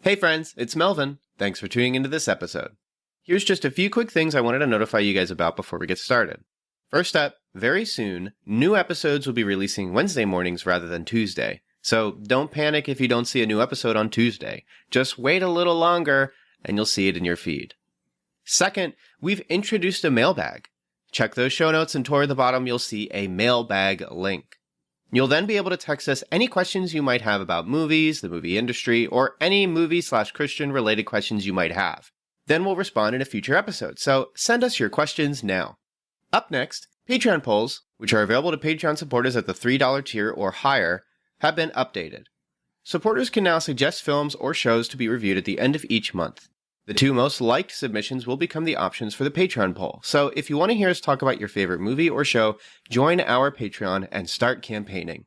Hey friends, it's Melvin. Thanks for tuning into this episode. Here's just a few quick things I wanted to notify you guys about before we get started. First up, very soon, new episodes will be releasing Wednesday mornings rather than Tuesday. So don't panic if you don't see a new episode on Tuesday. Just wait a little longer and you'll see it in your feed. Second, we've introduced a mailbag. Check those show notes and toward the bottom you'll see a mailbag link. You'll then be able to text us any questions you might have about movies, the movie industry, or any movie/Christian related questions you might have. Then we'll respond in a future episode, so send us your questions now. Up next, Patreon polls, which are available to Patreon supporters at the $3 tier or higher, have been updated. Supporters can now suggest films or shows to be reviewed at the end of each month. The two most liked submissions will become the options for the Patreon poll, so if you want to hear us talk about your favorite movie or show, join our Patreon and start campaigning.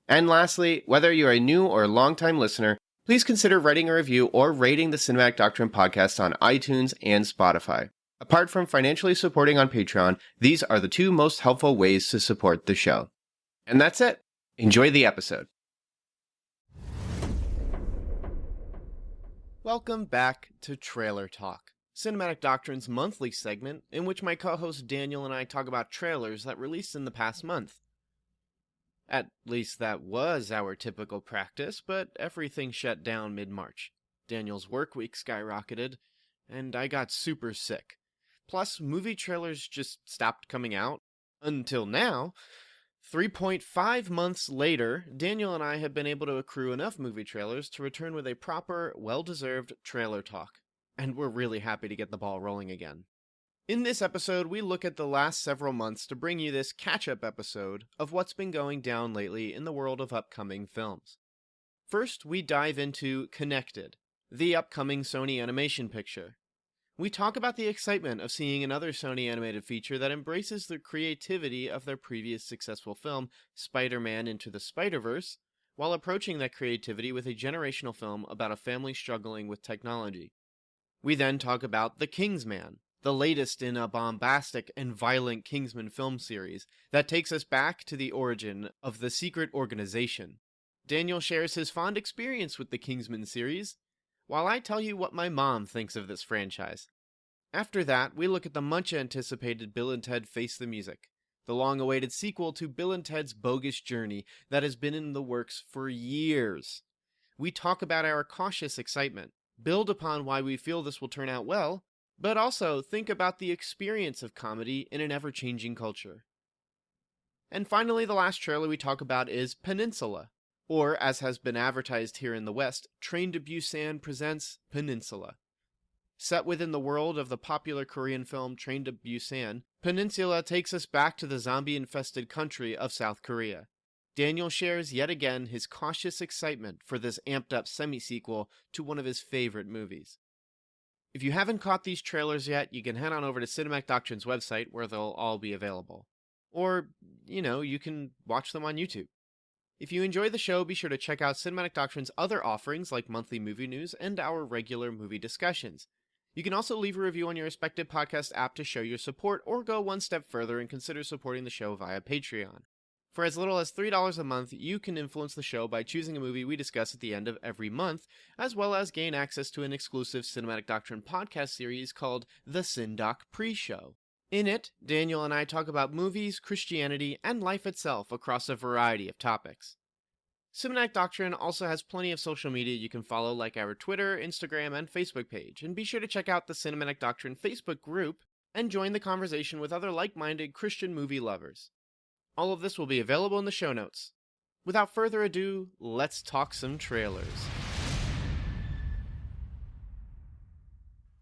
And lastly, whether you're a new or longtime listener, please consider writing a review or rating the Cinematic Doctrine podcast on iTunes and Spotify. Apart from financially supporting on Patreon, these are the two most helpful ways to support the show. And that's it. Enjoy the episode. Welcome back to Trailer Talk, Cinematic Doctrine's monthly segment in which my co-host Daniel and I talk about trailers that released in the past month. At least that was our typical practice, but everything shut down mid-March. Daniel's work week skyrocketed, and I got super sick. Plus, movie trailers just stopped coming out. Until now. 3.5 months later, Daniel and I have been able to accrue enough movie trailers to return with a proper, well-deserved trailer talk. And we're really happy to get the ball rolling again. In this episode, we look at the last several months to bring you this catch-up episode of what's been going down lately in the world of upcoming films. First, we dive into Connected, the upcoming Sony Animation picture. We talk about the excitement of seeing another Sony animated feature that embraces the creativity of their previous successful film, Spider-Man Into the Spider-Verse, while approaching that creativity with a generational film about a family struggling with technology. We then talk about The Kingsman, the latest in a bombastic and violent Kingsman film series that takes us back to the origin of the secret organization. Daniel shares his fond experience with the Kingsman series, while I tell you what my mom thinks of this franchise. After that, we look at the much-anticipated Bill and Ted Face the Music, the long-awaited sequel to Bill and Ted's Bogus Journey that has been in the works for years. We talk about our cautious excitement, build upon why we feel this will turn out well, but also think about the experience of comedy in an ever-changing culture. And finally, the last trailer we talk about is Peninsula, or, as has been advertised here in the West, Train to Busan presents Peninsula. Set within the world of the popular Korean film Train to Busan, Peninsula takes us back to the zombie-infested country of South Korea. Daniel shares yet again his cautious excitement for this amped-up semi-sequel to one of his favorite movies. If you haven't caught these trailers yet, you can head on over to Cinematic Doctrine's website where they'll all be available. Or, you can watch them on YouTube. If you enjoy the show, be sure to check out Cinematic Doctrine's other offerings like monthly movie news and our regular movie discussions. You can also leave a review on your respective podcast app to show your support, or go one step further and consider supporting the show via Patreon. For as little as $3 a month, you can influence the show by choosing a movie we discuss at the end of every month, as well as gain access to an exclusive Cinematic Doctrine podcast series called The Cindoc Pre-Show. In it, Daniel and I talk about movies, Christianity, and life itself across a variety of topics. Cinematic Doctrine also has plenty of social media you can follow, like our Twitter, Instagram, and Facebook page, and be sure to check out the Cinematic Doctrine Facebook group and join the conversation with other like-minded Christian movie lovers. All of this will be available in the show notes. Without further ado, let's talk some trailers.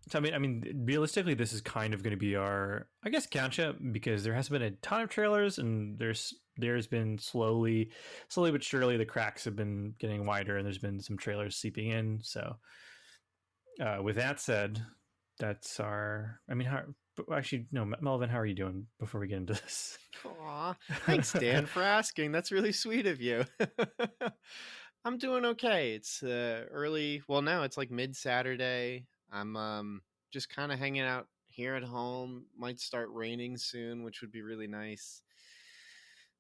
So I mean, realistically, this is kind of going to be our, I guess, catch-up, because there hasn't been a ton of trailers, and there's been slowly but surely the cracks have been getting wider, and there's been some trailers seeping in. So, with that said, that's our. I mean, Melvin, how are you doing before we get into this? Aw, thanks, Dan, for asking. That's really sweet of you. I'm doing okay. It's early. Well, now it's like mid-Saturday. I'm just kind of hanging out here at home. Might start raining soon, which would be really nice.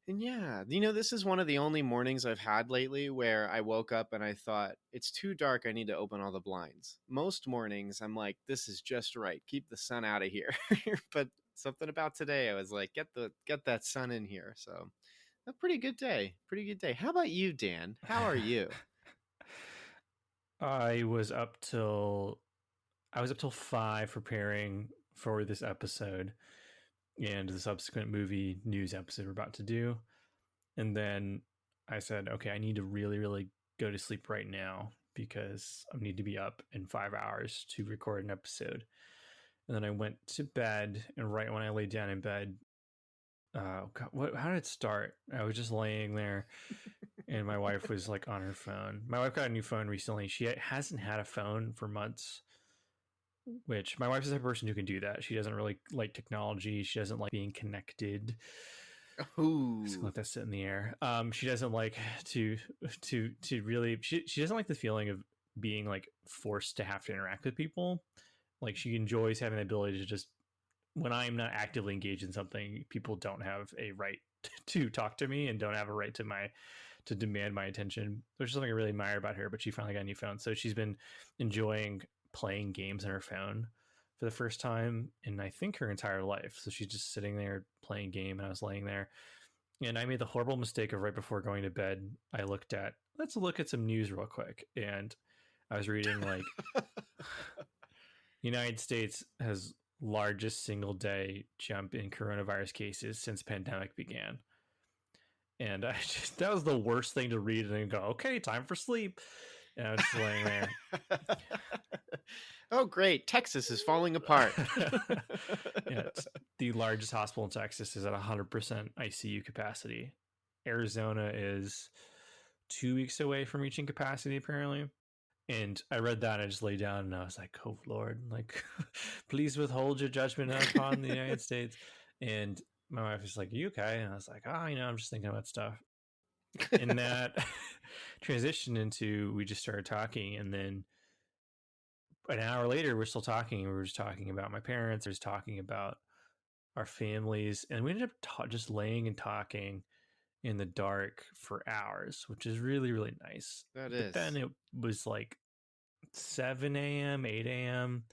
And yeah, this is one of the only mornings I've had lately where I woke up and I thought, it's too dark. I need to open all the blinds. Most mornings, I'm like, this is just right. Keep the sun out of here. But something about today, I was like, get that sun in here. So a pretty good day. Pretty good day. How about you, Dan? How are you? I was up till 5 preparing for this episode and the subsequent movie news episode we're about to do. And then I said, okay, I need to really, really go to sleep right now because I need to be up in 5 hours to record an episode. And then I went to bed, and right when I lay down in bed, God, how did it start? I was just laying there, and my wife was like on her phone. My wife got a new phone recently. She hasn't had a phone for months, which my wife is a person who can do that. She doesn't really like technology. She doesn't like being connected. Just Ooh. let that sit in the air. She doesn't like to really. She doesn't like the feeling of being like forced to have to interact with people. Like she enjoys having the ability to just, when I'm not actively engaged in something, people don't have a right to talk to me and don't have a right to demand my attention, which is something I really admire about her. But she finally got a new phone, so she's been enjoying playing games on her phone for the first time in I think her entire life. So she's just sitting there playing game, and I was laying there, and I made the horrible mistake of right before going to bed, I looked at, let's look at some news real quick, and I was reading like United States has largest single day jump in coronavirus cases since pandemic began. And that was the worst thing to read and then go, okay, time for sleep. And I was just laying there. Oh, great. Texas is falling apart. Yeah, the largest hospital in Texas is at 100% ICU capacity. Arizona is 2 weeks away from reaching capacity, apparently. And I read that and I just lay down and I was like, oh, Lord, like, please withhold your judgment upon the United States. And my wife was like, are you okay? And I was like, oh, I'm just thinking about stuff. And that transitioned into, we just started talking. And then an hour later, we're still talking. We were just talking about my parents. I was talking about our families. And we ended up just laying and talking in the dark for hours, which is really, really nice. That But then is. it was like 7 a.m., 8 a.m.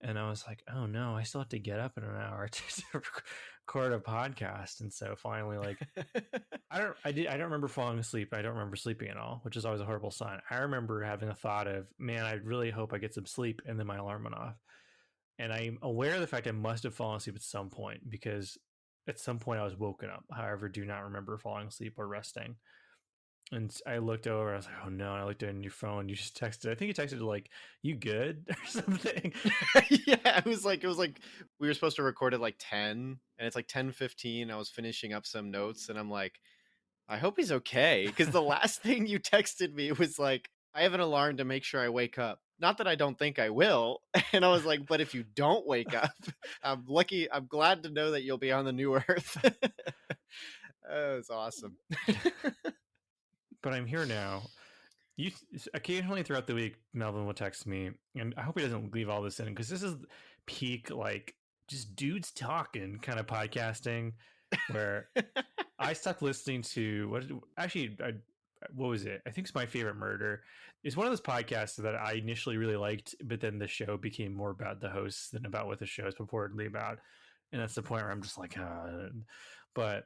And I was like, oh no, I still have to get up in an hour to record a podcast. And so finally, like, I don't remember falling asleep. I don't remember sleeping at all, which is always a horrible sign. I remember having a thought of, man, I really hope I get some sleep. And then my alarm went off. And I'm aware of the fact I must have fallen asleep at some point because at some point I was woken up. However, do not remember falling asleep or resting. And I looked over. I was like, "Oh no!" And I looked at your phone. You just texted. I think you texted like, "You good?" or something. Yeah, it was like we were supposed to record at like 10, and it's like 10:15. I was finishing up some notes, and I'm like, I hope he's okay, because the last thing you texted me was like, I have an alarm to make sure I wake up. Not that I don't think I will. And I was like, but if you don't wake up, I'm lucky. I'm glad to know that you'll be on the new earth. Oh, it's awesome. But I'm here now. You occasionally throughout the week, Melvin will text me, and I hope he doesn't leave all this in because this is peak like just dudes talking kind of podcasting, where I stopped listening to what was it? I think it's My Favorite Murder. It's one of those podcasts that I initially really liked, but then the show became more about the hosts than about what the show is purportedly about, and that's the point where I'm just like, but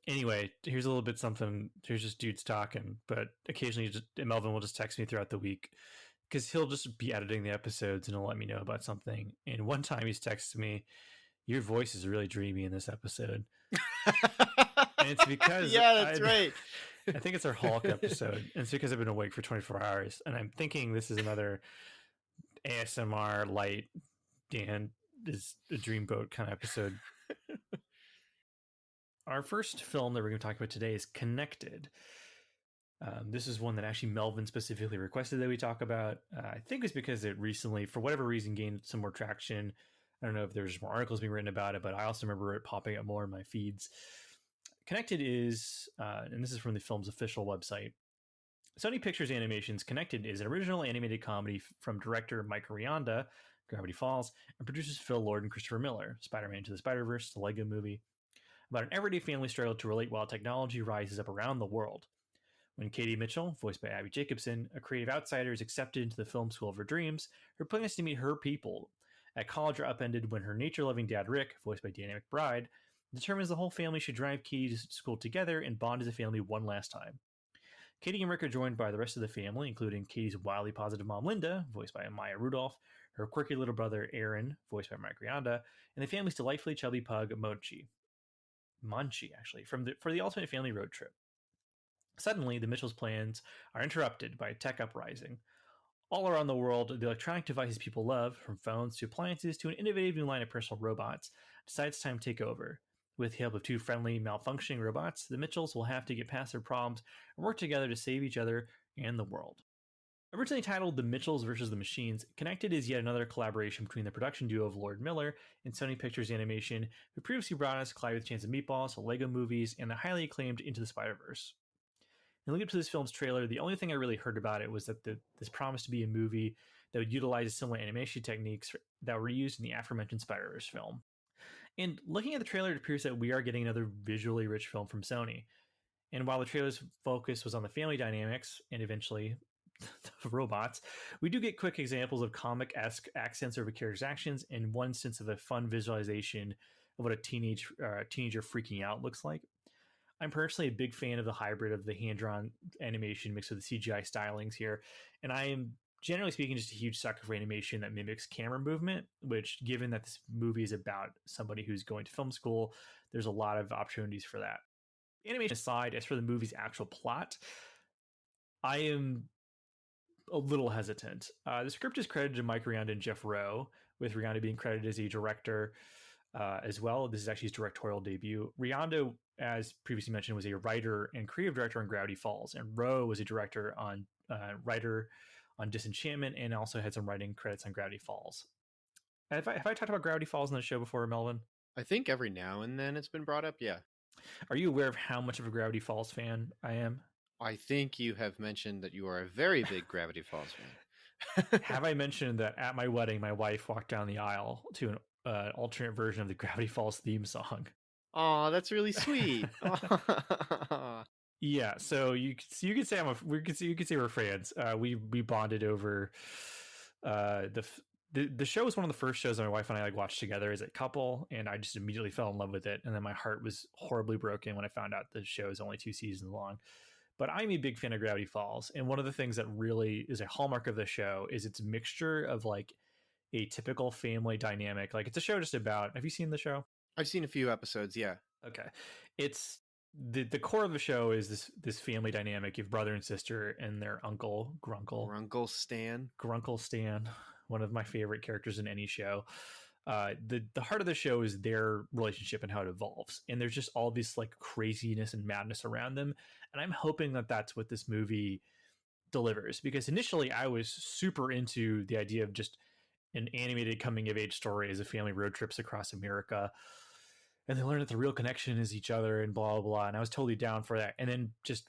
anyway, here's a little bit something. Here's just dudes talking, but occasionally Melvin will just text me throughout the week because he'll just be editing the episodes and he'll let me know about something. And one time he's texted me, "Your voice is really dreamy in this episode," and it's because Yeah, that's right. I think it's our Hulk episode, and it's because I've been awake for 24 hours, and I'm thinking this is another ASMR light Dan is a dreamboat kind of episode. Our first film that we're going to talk about today is Connected. This is one that actually Melvin specifically requested that we talk about. I think it's because it recently, for whatever reason, gained some more traction. I don't know if there's more articles being written about it, but I also remember it popping up more in my feeds. Connected is, and this is from the film's official website, Sony Pictures Animation's Connected is an original animated comedy from director Mike Rianda, Gravity Falls, and producers Phil Lord and Christopher Miller, Spider-Man Into the Spider-Verse, the Lego Movie. about an everyday family struggle to relate while technology rises up around the world. When Katie Mitchell, voiced by Abby Jacobson, a creative outsider, is accepted into the film school of her dreams, her plans to meet her people at college are upended when her nature-loving dad Rick, voiced by Danny McBride, determines the whole family should drive Katie to school together and bond as a family one last time. Katie and Rick are joined by the rest of the family, including Katie's wildly positive mom Linda, voiced by Maya Rudolph, her quirky little brother Aaron, voiced by Mike Rianda, and the family's delightfully chubby pug Monchi, actually, for the ultimate family road trip. Suddenly, the Mitchells' plans are interrupted by a tech uprising. All around the world, the electronic devices people love, from phones to appliances to an innovative new line of personal robots, decides it's time to take over. With the help of two friendly, malfunctioning robots, the Mitchells will have to get past their problems and work together to save each other and the world. Originally titled The Mitchells vs. the Machines, Connected is yet another collaboration between the production duo of Lord Miller and Sony Pictures Animation, who previously brought us Clyde with Chance of Meatballs, Lego Movies, and the highly acclaimed Into the Spider-Verse. In leading up to this film's trailer, the only thing I really heard about it was that this promised to be a movie that would utilize similar animation techniques that were used in the aforementioned Spider-Verse film. And looking at the trailer, it appears that we are getting another visually rich film from Sony. And while the trailer's focus was on the family dynamics and eventually the robots, we do get quick examples of comic-esque accents over characters' actions and one sense of a fun visualization of what a teenager freaking out looks like. I'm personally a big fan of the hybrid of the hand-drawn animation mixed with the CGI stylings here, and I am, generally speaking, just a huge sucker for animation that mimics camera movement, which, given that this movie is about somebody who's going to film school, there's a lot of opportunities for that. Animation aside, as for the movie's actual plot, I am a little hesitant. The script is credited to Mike Rianda and Jeff Rowe, with Rianda being credited as a director as well. This is actually his directorial debut. Rianda, as previously mentioned, was a writer and creative director on Gravity Falls, and Rowe was a writer on Disenchantment, and also had some writing credits on Gravity Falls. Have I talked about Gravity Falls on the show before, Melvin? I think every now and then it's been brought up, yeah. Are you aware of how much of a Gravity Falls fan I am? I think you have mentioned that you are a very big Gravity Falls fan. Have I mentioned that at my wedding, my wife walked down the aisle to an alternate version of the Gravity Falls theme song? Aw, that's really sweet. Yeah, so you could say you could say we're fans. We bonded over the show was one of the first shows that my wife and I watched together as a couple, and I just immediately fell in love with it. And then my heart was horribly broken when I found out the show is only 2 seasons long. But I'm a big fan of Gravity Falls, and one of the things that really is a hallmark of the show is its mixture of like a typical family dynamic. Like, it's a show just about. Have you seen the show? I've seen a few episodes, yeah. Okay, it's the core of the show is this family dynamic. You have brother and sister and their uncle Grunkle Stan, one of my favorite characters in any show. The heart of the show is their relationship and how it evolves, and there's just all this like craziness and madness around them, and I'm hoping that that's what this movie delivers, because initially I was super into the idea of just an animated coming of age story as a family road trips across America, and they learn that the real connection is each other and blah, blah, blah. And I was totally down for that. And then just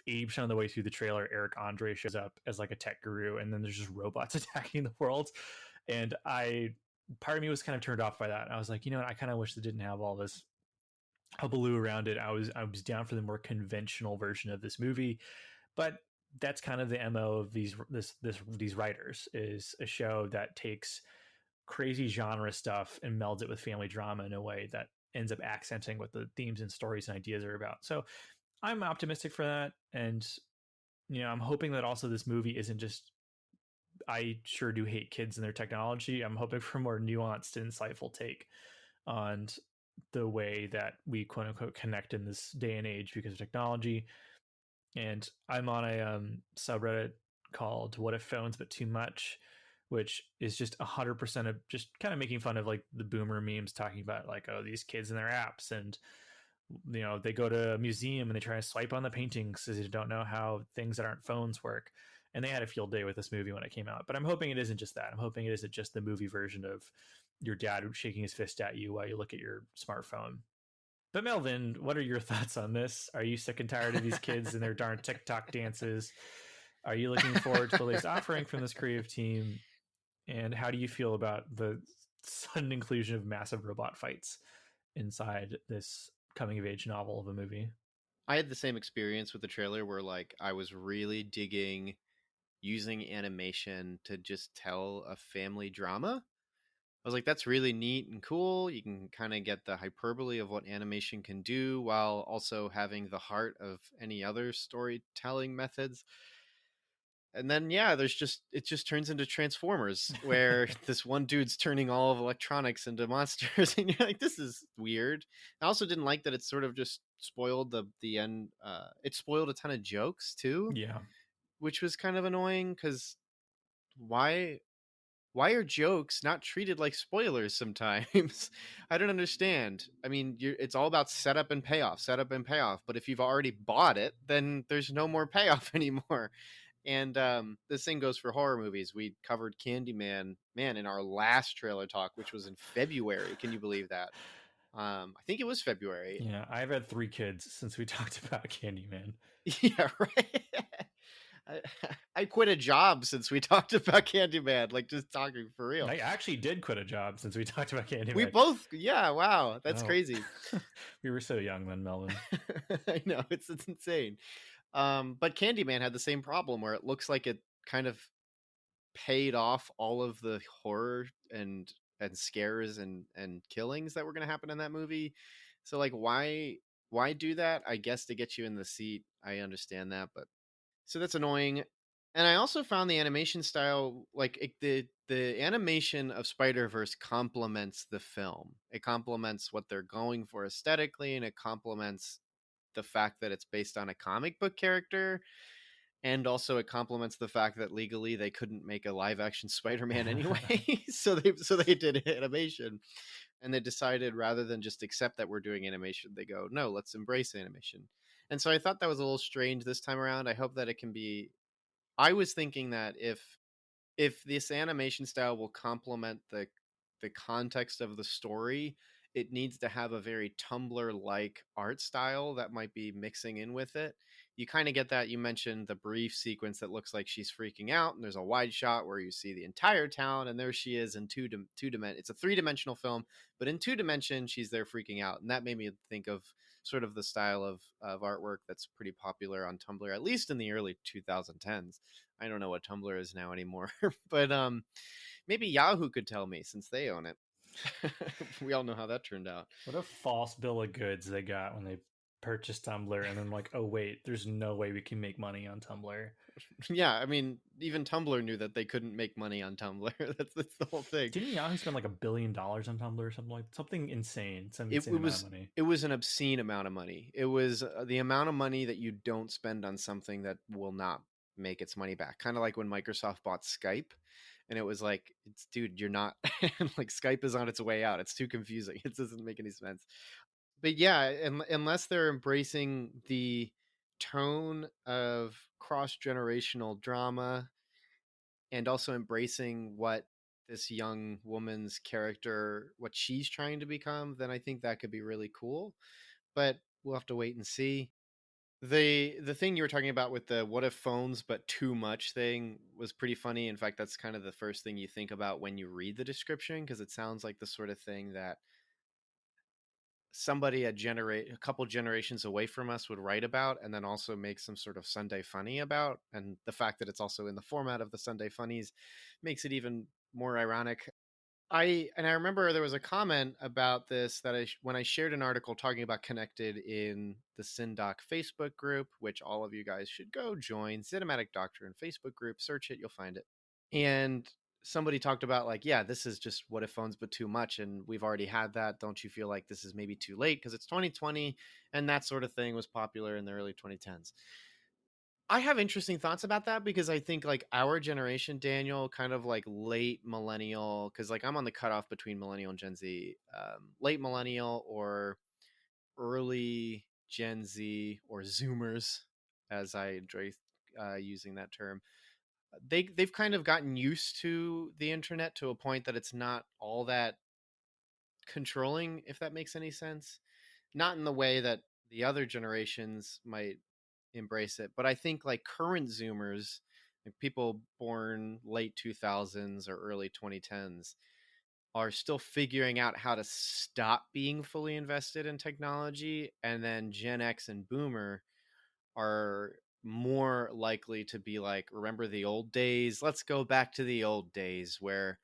80% of the way through the trailer, Eric Andre shows up as like a tech guru, and then there's just robots attacking the world. And part of me was kind of turned off by that. I was like, you know what? I kind of wish they didn't have all this hullabaloo around it. I was down for the more conventional version of this movie, but that's kind of the MO of these writers, is a show that takes crazy genre stuff and melds it with family drama in a way that ends up accenting what the themes and stories and ideas are about. So I'm optimistic for that. And, you know, I'm hoping that also this movie isn't just, I sure do hate kids and their technology. I'm hoping for a more nuanced and insightful take on the way that we quote unquote connect in this day and age because of technology. And I'm on a subreddit called What If Phones But Too Much, which is just 100% of just kind of making fun of like the boomer memes talking about like, oh, these kids and their apps, and you know, they go to a museum and they try to swipe on the paintings because they don't know how things that aren't phones work. And they had a field day with this movie when it came out. But I'm hoping it isn't just that. I'm hoping it isn't just the movie version of your dad shaking his fist at you while you look at your smartphone. But Melvin, what are your thoughts on this? Are you sick and tired of these kids and their darn TikTok dances? Are you looking forward to the latest offering from this creative team? And how do you feel about the sudden inclusion of massive robot fights inside this coming of age novel of a movie. I had the same experience with the trailer where like I was really digging using animation to just tell a family drama. I was like, that's really neat and cool. You can kind of get the hyperbole of what animation can do while also having the heart of any other storytelling methods. And then yeah, there's just it just turns into Transformers where this one dude's turning all of electronics into monsters and you're like, this is weird. I also didn't like that it sort of just spoiled the end. It spoiled a ton of jokes too, Yeah. which was kind of annoying because why why are jokes not treated like spoilers sometimes? I don't understand. I mean, it's all about setup and payoff. But if you've already bought it, then there's no more payoff anymore. And the same goes for horror movies. We covered Candyman, man, in our last trailer talk, which was in February. Can you believe that? I think it was February. Yeah, I've had 3 kids since we talked about Candyman. Yeah, right. I, I quit a job since we talked about Candyman. Like just talking for real. I actually did quit a job since we talked about We Candyman. both, yeah, wow, that's Oh. crazy. We were so young then, Melvin. I know it's insane. But Candyman had the same problem where it looks like it kind of paid off all of the horror and scares and killings that were going to happen in that movie. So like why do that? I guess to get you in the seat. I understand that, but so that's annoying. And I also found the animation style like the animation of Spider-Verse complements the film. It complements what they're going for aesthetically, and it complements the fact that it's based on a comic book character, and also it complements the fact that legally they couldn't make a live action Spider-Man anyway. So they did animation, and they decided rather than just accept that we're doing animation, they go, no, let's embrace animation. And so I thought that was a little strange this time around. I hope that it can be. I was thinking that if this animation style will complement the context of the story, it needs to have a very Tumblr like art style that might be mixing in with it. You kind of get that. You mentioned the brief sequence that looks like she's freaking out, and there's a wide shot where you see the entire town, and there she is in two dimension. It's a 3-dimensional film, but in 2 dimension, she's there freaking out, and that made me think of sort of the style of artwork that's pretty popular on Tumblr, at least in the early 2010s. I don't know what Tumblr is now anymore, but maybe Yahoo could tell me since they own it. We all know how that turned out. What a false bill of goods they got when they purchased Tumblr and then like, oh wait, there's no way we can make money on Tumblr. Yeah, I mean, even Tumblr knew that they couldn't make money on Tumblr. That's the whole thing. Didn't Yahoo spend like $1 billion on Tumblr or something like something insane? Some It, insane it amount of was money. it was an obscene amount of money. It was the amount of money that you don't spend on something that will not make its money back. Kind of like when Microsoft bought Skype, and it was like, it's dude, you're not like Skype is on its way out. It's too confusing. It doesn't make any sense. But yeah, unless they're embracing the tone of cross generational drama and also embracing what this young woman's character, what she's trying to become, then I think that could be really cool. But we'll have to wait and see. The thing you were talking about with the what if phones but too much thing was pretty funny. In fact, that's kind of the first thing you think about when you read the description, because it sounds like the sort of thing that somebody a couple generations away from us would write about and then also make some sort of Sunday funny about. And the fact that it's also in the format of the Sunday funnies makes it even more ironic. I remember there was a comment about this that when I shared an article talking about Connected in the Syndoc Facebook group, which all of you guys should go join. Cinematic Doctrine Facebook group, search it, you'll find it. And somebody talked about like, yeah, this is just what if phones but too much, and we've already had that. Don't you feel like this is maybe too late because it's 2020 and that sort of thing was popular in the early 2010s? I have interesting thoughts about that because I think like our generation, Daniel, kind of like late millennial, because like I'm on the cutoff between millennial and Gen Z, late millennial or early Gen Z or Zoomers, as I enjoy using that term. They've kind of gotten used to the internet to a point that it's not all that controlling, if that makes any sense. Not in the way that the other generations might embrace it, but I think like current Zoomers, like people born late 2000s or early 2010s, are still figuring out how to stop being fully invested in technology, and then Gen X and Boomer are more likely to be like, remember the old days? Let's go back to the old days where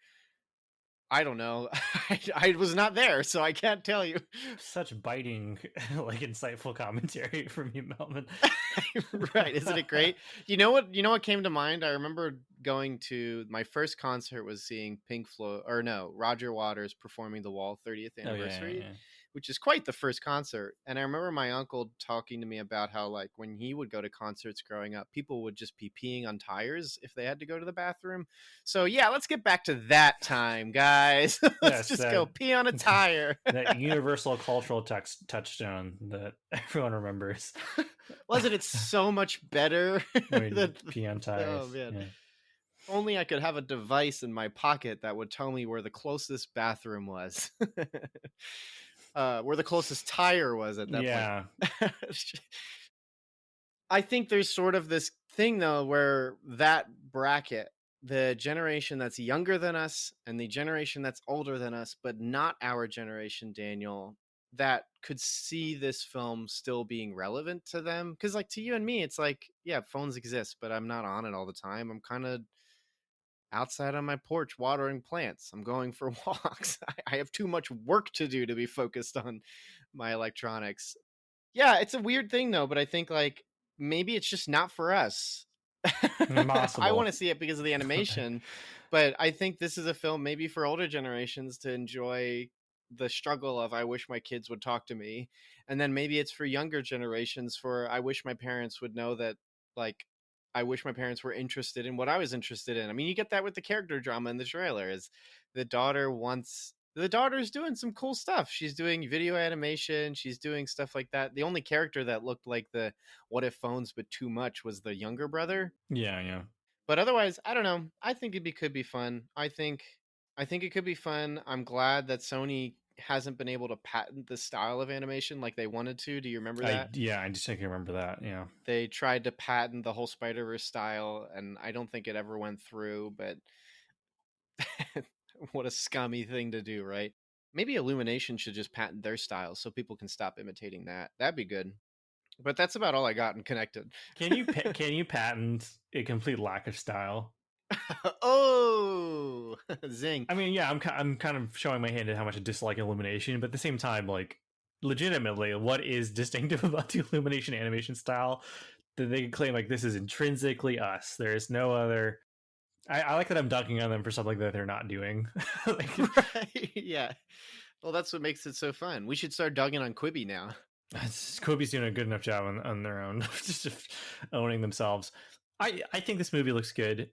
I don't know. I was not there, so I can't tell you. Such biting, like insightful commentary from you, Melvin. Right, isn't it great? You know what came to mind? I remember going to my first concert was seeing Pink Floyd, or no, Roger Waters performing The Wall 30th Oh yeah, anniversary, yeah. which is quite the first concert. And I remember my uncle talking to me about how, like, when he would go to concerts growing up, people would just be peeing on tires if they had to go to the bathroom. So yeah, let's get back to that time, guys. Let's Yes, just go pee on a tire. that universal cultural touchstone that everyone remembers. Wasn't it so much better When than, pee on oh tires. man. Yeah. Only I could have a device in my pocket that would tell me where the closest bathroom was. Where the closest tire was at that point. Yeah. I think there's sort of this thing though where that bracket, the generation that's younger than us and the generation that's older than us, but not our generation, Daniel, that could see this film still being relevant to them. Because, like, to you and me, it's like, yeah, phones exist, but I'm not on it all the time. I'm kind of outside on my porch watering plants. I'm going for walks. I have too much work to do to be focused on my electronics. Yeah, it's a weird thing though, but I think, like, maybe it's just not for us. I want Impossible. to see it because of the animation, but I think this is a film maybe for older generations to enjoy the struggle of I wish my kids would talk to me. And then maybe it's for younger generations for I wish my parents would know that, like, I wish my parents were interested in what I was interested in. I mean, you get that with the character drama in the trailer is the daughter's doing some cool stuff. She's doing video animation, she's doing stuff like that. The only character that looked like the what if phones but too much was the younger brother. Yeah, yeah. But otherwise, I don't know. I think could be fun. I think it could be fun. I'm glad that Sony hasn't been able to patent the style of animation like they wanted to. Do you remember that? I just think I remember that. Yeah. They tried to patent the whole Spider-Verse style, and I don't think it ever went through, but what a scummy thing to do, right? Maybe Illumination should just patent their style so people can stop imitating that. That'd be good. But that's about all I got in Connected. Can you patent a complete lack of style? Oh, zing. I mean, yeah, I'm kind of showing my hand at how much I dislike Illumination, but at the same time, like, legitimately, what is distinctive about the Illumination animation style that they can claim like this is intrinsically us? There is no other. I like that I'm dunking on them for something that they're not doing. Like, Right. Yeah. Well, that's what makes it so fun. We should start dogging on Quibi now. Kobe's doing a good enough job on their own, just owning themselves. I think this movie looks good.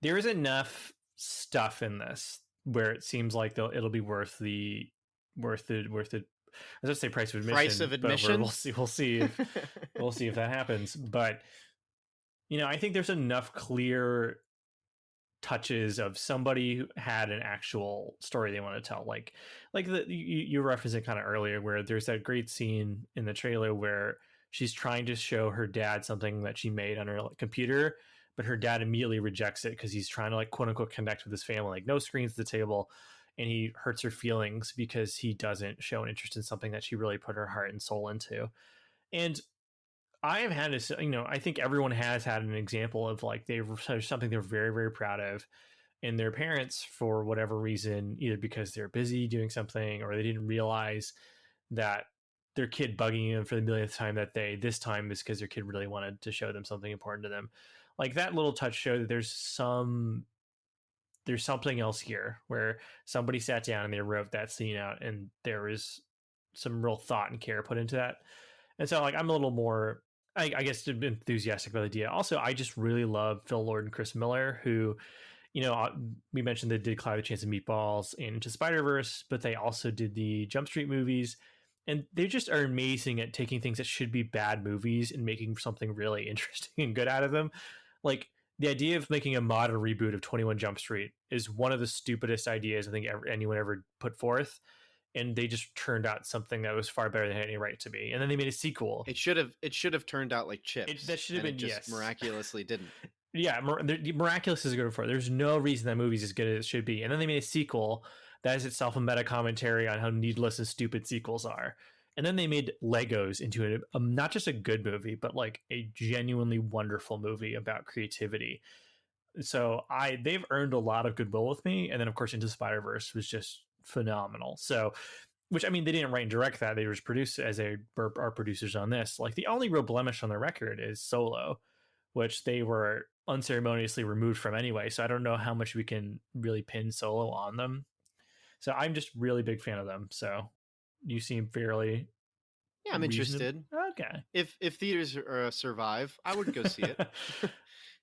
There is enough stuff in this where it seems like it'll be worth the I was gonna say price of Price admission, of but admission. we'll see if that happens. But I think there's enough clear touches of somebody who had an actual story they want to tell, like you referenced it kind of earlier, where there's that great scene in the trailer where she's trying to show her dad something that she made on her computer, but her dad immediately rejects it because he's trying to, like, quote unquote connect with his family, like no screens at the table, and he hurts her feelings because he doesn't show an interest in something that she really put her heart and soul into. And I have had this, I think everyone has had an example of, like, they've something they're very, very proud of, and their parents, for whatever reason, either because they're busy doing something or they didn't realize that their kid bugging them for the millionth time that this time is because their kid really wanted to show them something important to them. Like, that little touch showed that there's something else here, where somebody sat down and they wrote that scene out, and there is some real thought and care put into that. And so, like, I'm a little more, I guess, enthusiastic about the idea. Also, I just really love Phil Lord and Chris Miller, who, we mentioned they did Cloud, the Chance of Meatballs and Into Spider-Verse, but they also did the Jump Street movies. And they just are amazing at taking things that should be bad movies and making something really interesting and good out of them. Like, the idea of making a modern reboot of 21 Jump Street is one of the stupidest ideas I think anyone ever put forth. And they just turned out something that was far better than any right to be. And then they made a sequel. It should have turned out like Chips. That should have been, it just yes, miraculously didn't. Yeah, miraculous is a good for. There's no reason that movie's as good as it should be. And then they made a sequel That is itself a meta commentary on how needless and stupid sequels are. And then they made Legos into not just a good movie, but like a genuinely wonderful movie about creativity. So they've earned a lot of goodwill with me. And then of course Into Spider-Verse was just phenomenal. So, which I mean, they didn't write and direct that; they were just produced as are producers on this. Like the only real blemish on the record is Solo, which they were unceremoniously removed from anyway. So I don't know how much we can really pin Solo on them. So I'm just really big fan of them. So you seem fairly Yeah, I'm reasonable. interested. Okay. If theaters survive, I would go see it.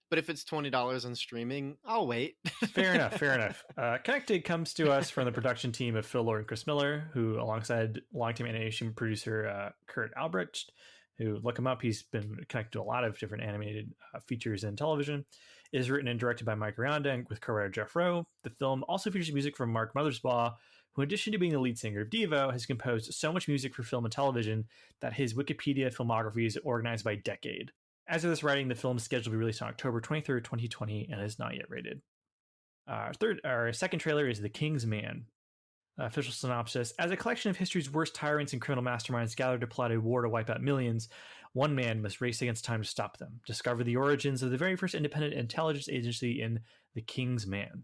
But if it's $20 on streaming, I'll wait. Fair enough. Fair enough. Connected comes to us from the production team of Phil Lord and Chris Miller, who, alongside longtime animation producer Kurt Albrecht, who look him up, he's been connected to a lot of different animated features and television. It is written and directed by Mike Rianda and with co-writer Jeff Rowe. The film also features music from Mark Mothersbaugh, who, in addition to being the lead singer of Devo, has composed so much music for film and television that his Wikipedia filmography is organized by decade. As of this writing, the film is scheduled to be released on October 23rd, 2020, and is not yet rated. Our second trailer is The King's Man. Official synopsis: as a collection of history's worst tyrants and criminal masterminds gather to plot a war to wipe out millions, one man must race against time to stop them. Discover the origins of the very first independent intelligence agency in The King's Man.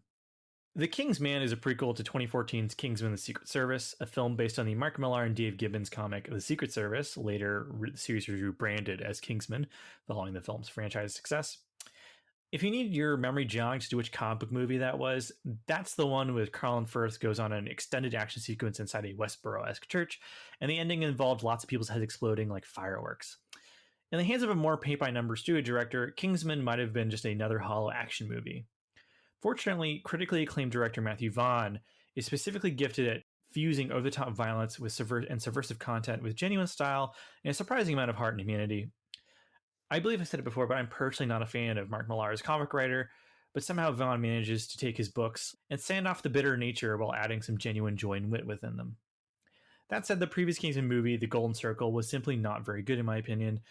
The King's Man is a prequel to 2014's Kingsman: The Secret Service, a film based on the Mark Millar and Dave Gibbons comic The Secret Service. Later, the series was rebranded as Kingsman, following the film's franchise success. If you need your memory jogged to which comic book movie that was, that's the one with Colin Firth goes on an extended action sequence inside a Westboro-esque church, and the ending involved lots of people's heads exploding like fireworks. In the hands of a more paint-by-number studio director, Kingsman might have been just another hollow action movie. Fortunately, critically acclaimed director Matthew Vaughn is specifically gifted at fusing over-the-top violence with subversive content with genuine style and a surprising amount of heart and humanity. I believe I said it before, but I'm personally not a fan of Mark Millar as comic writer, but somehow Vaughn manages to take his books and sand off the bitter nature while adding some genuine joy and wit within them. That said, the previous Kingsman movie, The Golden Circle, was simply not very good in my opinion.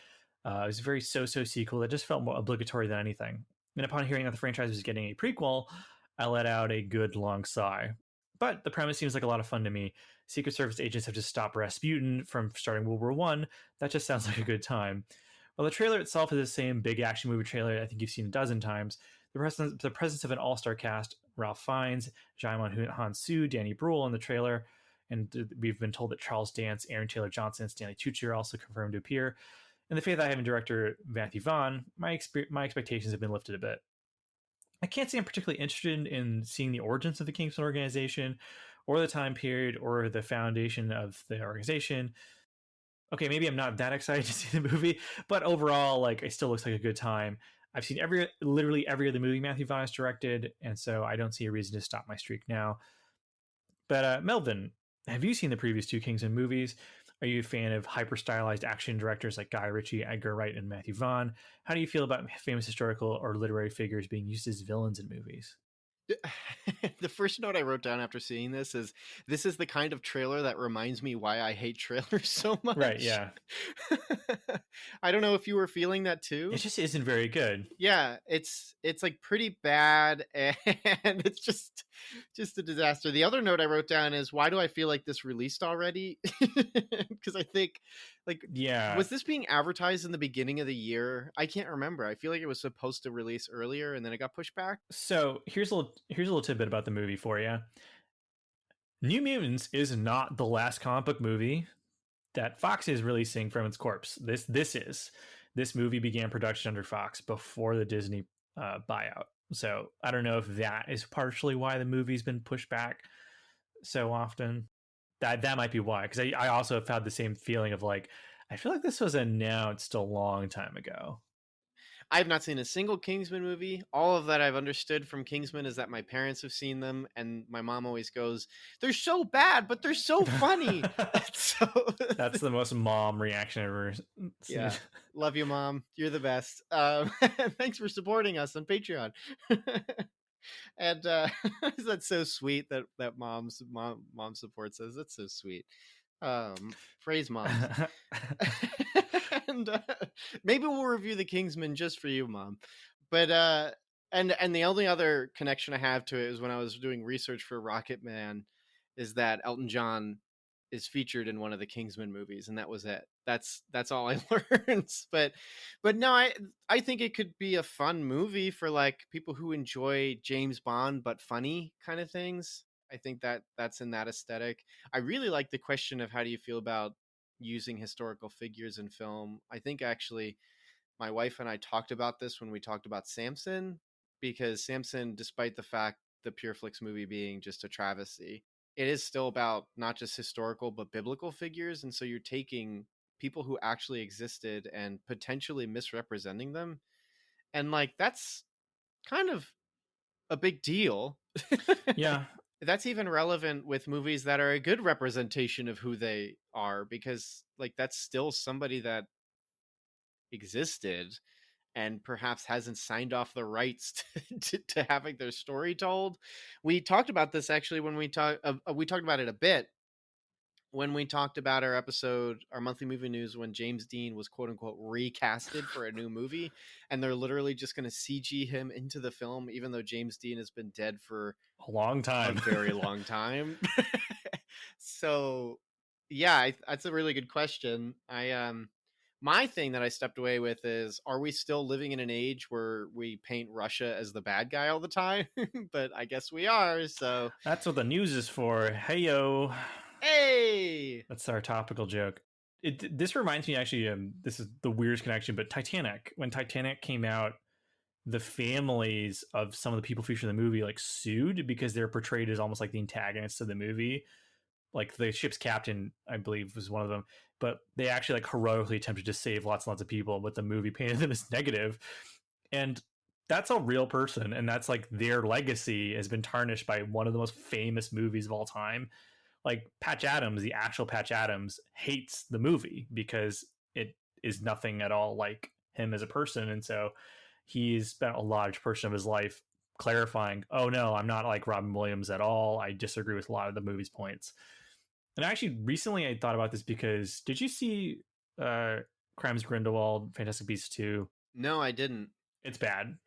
It was a very so-so sequel that just felt more obligatory than anything. And upon hearing that the franchise was getting a prequel, I let out a good long sigh. But the premise seems like a lot of fun to me. Secret Service agents have to stop Rasputin from starting World War I. That just sounds like a good time. While the trailer itself is the same big action movie trailer I think you've seen a dozen times, the presence of an all-star cast, Ralph Fiennes, Jaimon Hansu, Danny Brühl in the trailer, and we've been told that Charles Dance, Aaron Taylor Johnson, and Stanley Tucci are also confirmed to appear. And the faith I have in director Matthew Vaughn, my expectations have been lifted a bit. I can't say I'm particularly interested in seeing the origins of the Kingsman organization, or the time period, or the foundation of the organization. Okay, maybe I'm not that excited to see the movie, but overall, like, it still looks like a good time. I've seen literally every other movie Matthew Vaughn has directed, and so I don't see a reason to stop my streak now. But Melvin, have you seen the previous two Kingsman movies? Are you a fan of hyper-stylized action directors like Guy Ritchie, Edgar Wright, and Matthew Vaughn? How do you feel about famous historical or literary figures being used as villains in movies? The first note I wrote down after seeing this is the kind of trailer that reminds me why I hate trailers so much. Right, yeah. I don't know if you were feeling that too. It just isn't very good. Yeah, it's like pretty bad, and it's just a disaster. The other note I wrote down is, why do I feel like this released already? Because I think, like, yeah, was this being advertised in the beginning of the year? I can't remember. I feel like it was supposed to release earlier and then it got pushed back. So here's a little tidbit about the movie for you. New Mutants is not the last comic book movie that Fox is releasing from its corpse. This movie began production under Fox before the Disney buyout. So I don't know if that is partially why the movie's been pushed back so often. That might be why, because I also have had the same feeling of, like, I feel like this was announced a long time ago. I have not seen a single Kingsman movie. All of that I've understood from Kingsman is that my parents have seen them, and my mom always goes, "They're so bad, but they're so funny." That's the most mom reaction I've ever seen. Yeah, love you, Mom. You're the best. Thanks for supporting us on Patreon. And that's so sweet that mom supports us. That's so sweet. Praise moms. And maybe we'll review the Kingsman just for you, Mom. But and the only other connection I have to it is when I was doing research for Rocket Man, is that Elton John is featured in one of the Kingsman movies, and that was it. That's all I learned. But no, I think it could be a fun movie for like people who enjoy James Bond but funny kind of things. I think that that's in that aesthetic. I really like the question of how do you feel about using historical figures in film. I think actually my wife and I talked about this when we talked about Samson, because Samson, despite the fact the Pureflix movie being just a travesty, it is still about not just historical but biblical figures, and so you're taking people who actually existed and potentially misrepresenting them, and like that's kind of a big deal. Yeah. That's even relevant with movies that are a good representation of who they are, because like that's still somebody that existed and perhaps hasn't signed off the rights to having their story told. We talked about this actually when we talked about it a bit when we talked about our episode, our monthly movie news, when James Dean was quote unquote recasted for a new movie, and they're literally just going to CG him into the film, even though James Dean has been dead for A long a time. very long time. So, yeah, that's a really good question. My thing that I stepped away with is: are we still living in an age where we paint Russia as the bad guy all the time? But I guess we are. So, That's what the news is for. Hey yo. hey, That's our topical joke. This reminds me actually. This is the weirdest connection, but Titanic. When Titanic came out, the families of some of the people featured in the movie like sued because they're portrayed as almost like the antagonists of the movie. Like the ship's captain, I believe, was one of them. But they actually like heroically attempted to save lots and lots of people, but the movie painted them as negative. And that's a real person, and that's like their legacy has been tarnished by one of the most famous movies of all time. Like Patch Adams, the actual Patch Adams, hates the movie because it is nothing at all like him as a person, and so he's spent a large portion of his life clarifying, "Oh no, I'm not like Robin Williams at all. I disagree with a lot of the movie's points." And actually, recently I thought about this because did you see uh, Crimes Grindelwald, Fantastic Beasts 2? no, I didn't. It's bad,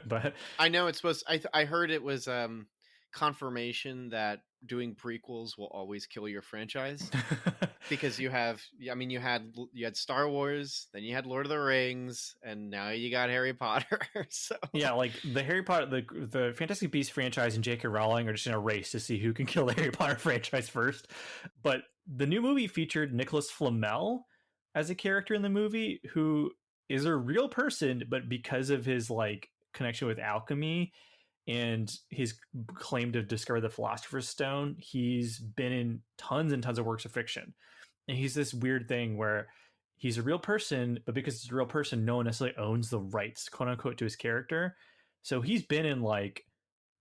but I know it's supposed. I heard it was confirmation that doing prequels will always kill your franchise, because you have, I mean, you had Star Wars, then you had Lord of the Rings, and now you got Harry Potter. So yeah, like the Harry Potter, the Fantastic Beasts franchise and J.K. Rowling are just in a race to see who can kill the Harry Potter franchise first. But the new movie featured Nicholas Flamel as a character in the movie who is a real person, but because of his like connection with alchemy and his claim to discover the Philosopher's Stone, he's been in tons and tons of works of fiction. And he's this weird thing where he's a real person, but because he's a real person, no one necessarily owns the rights, quote unquote, to his character. So he's been in like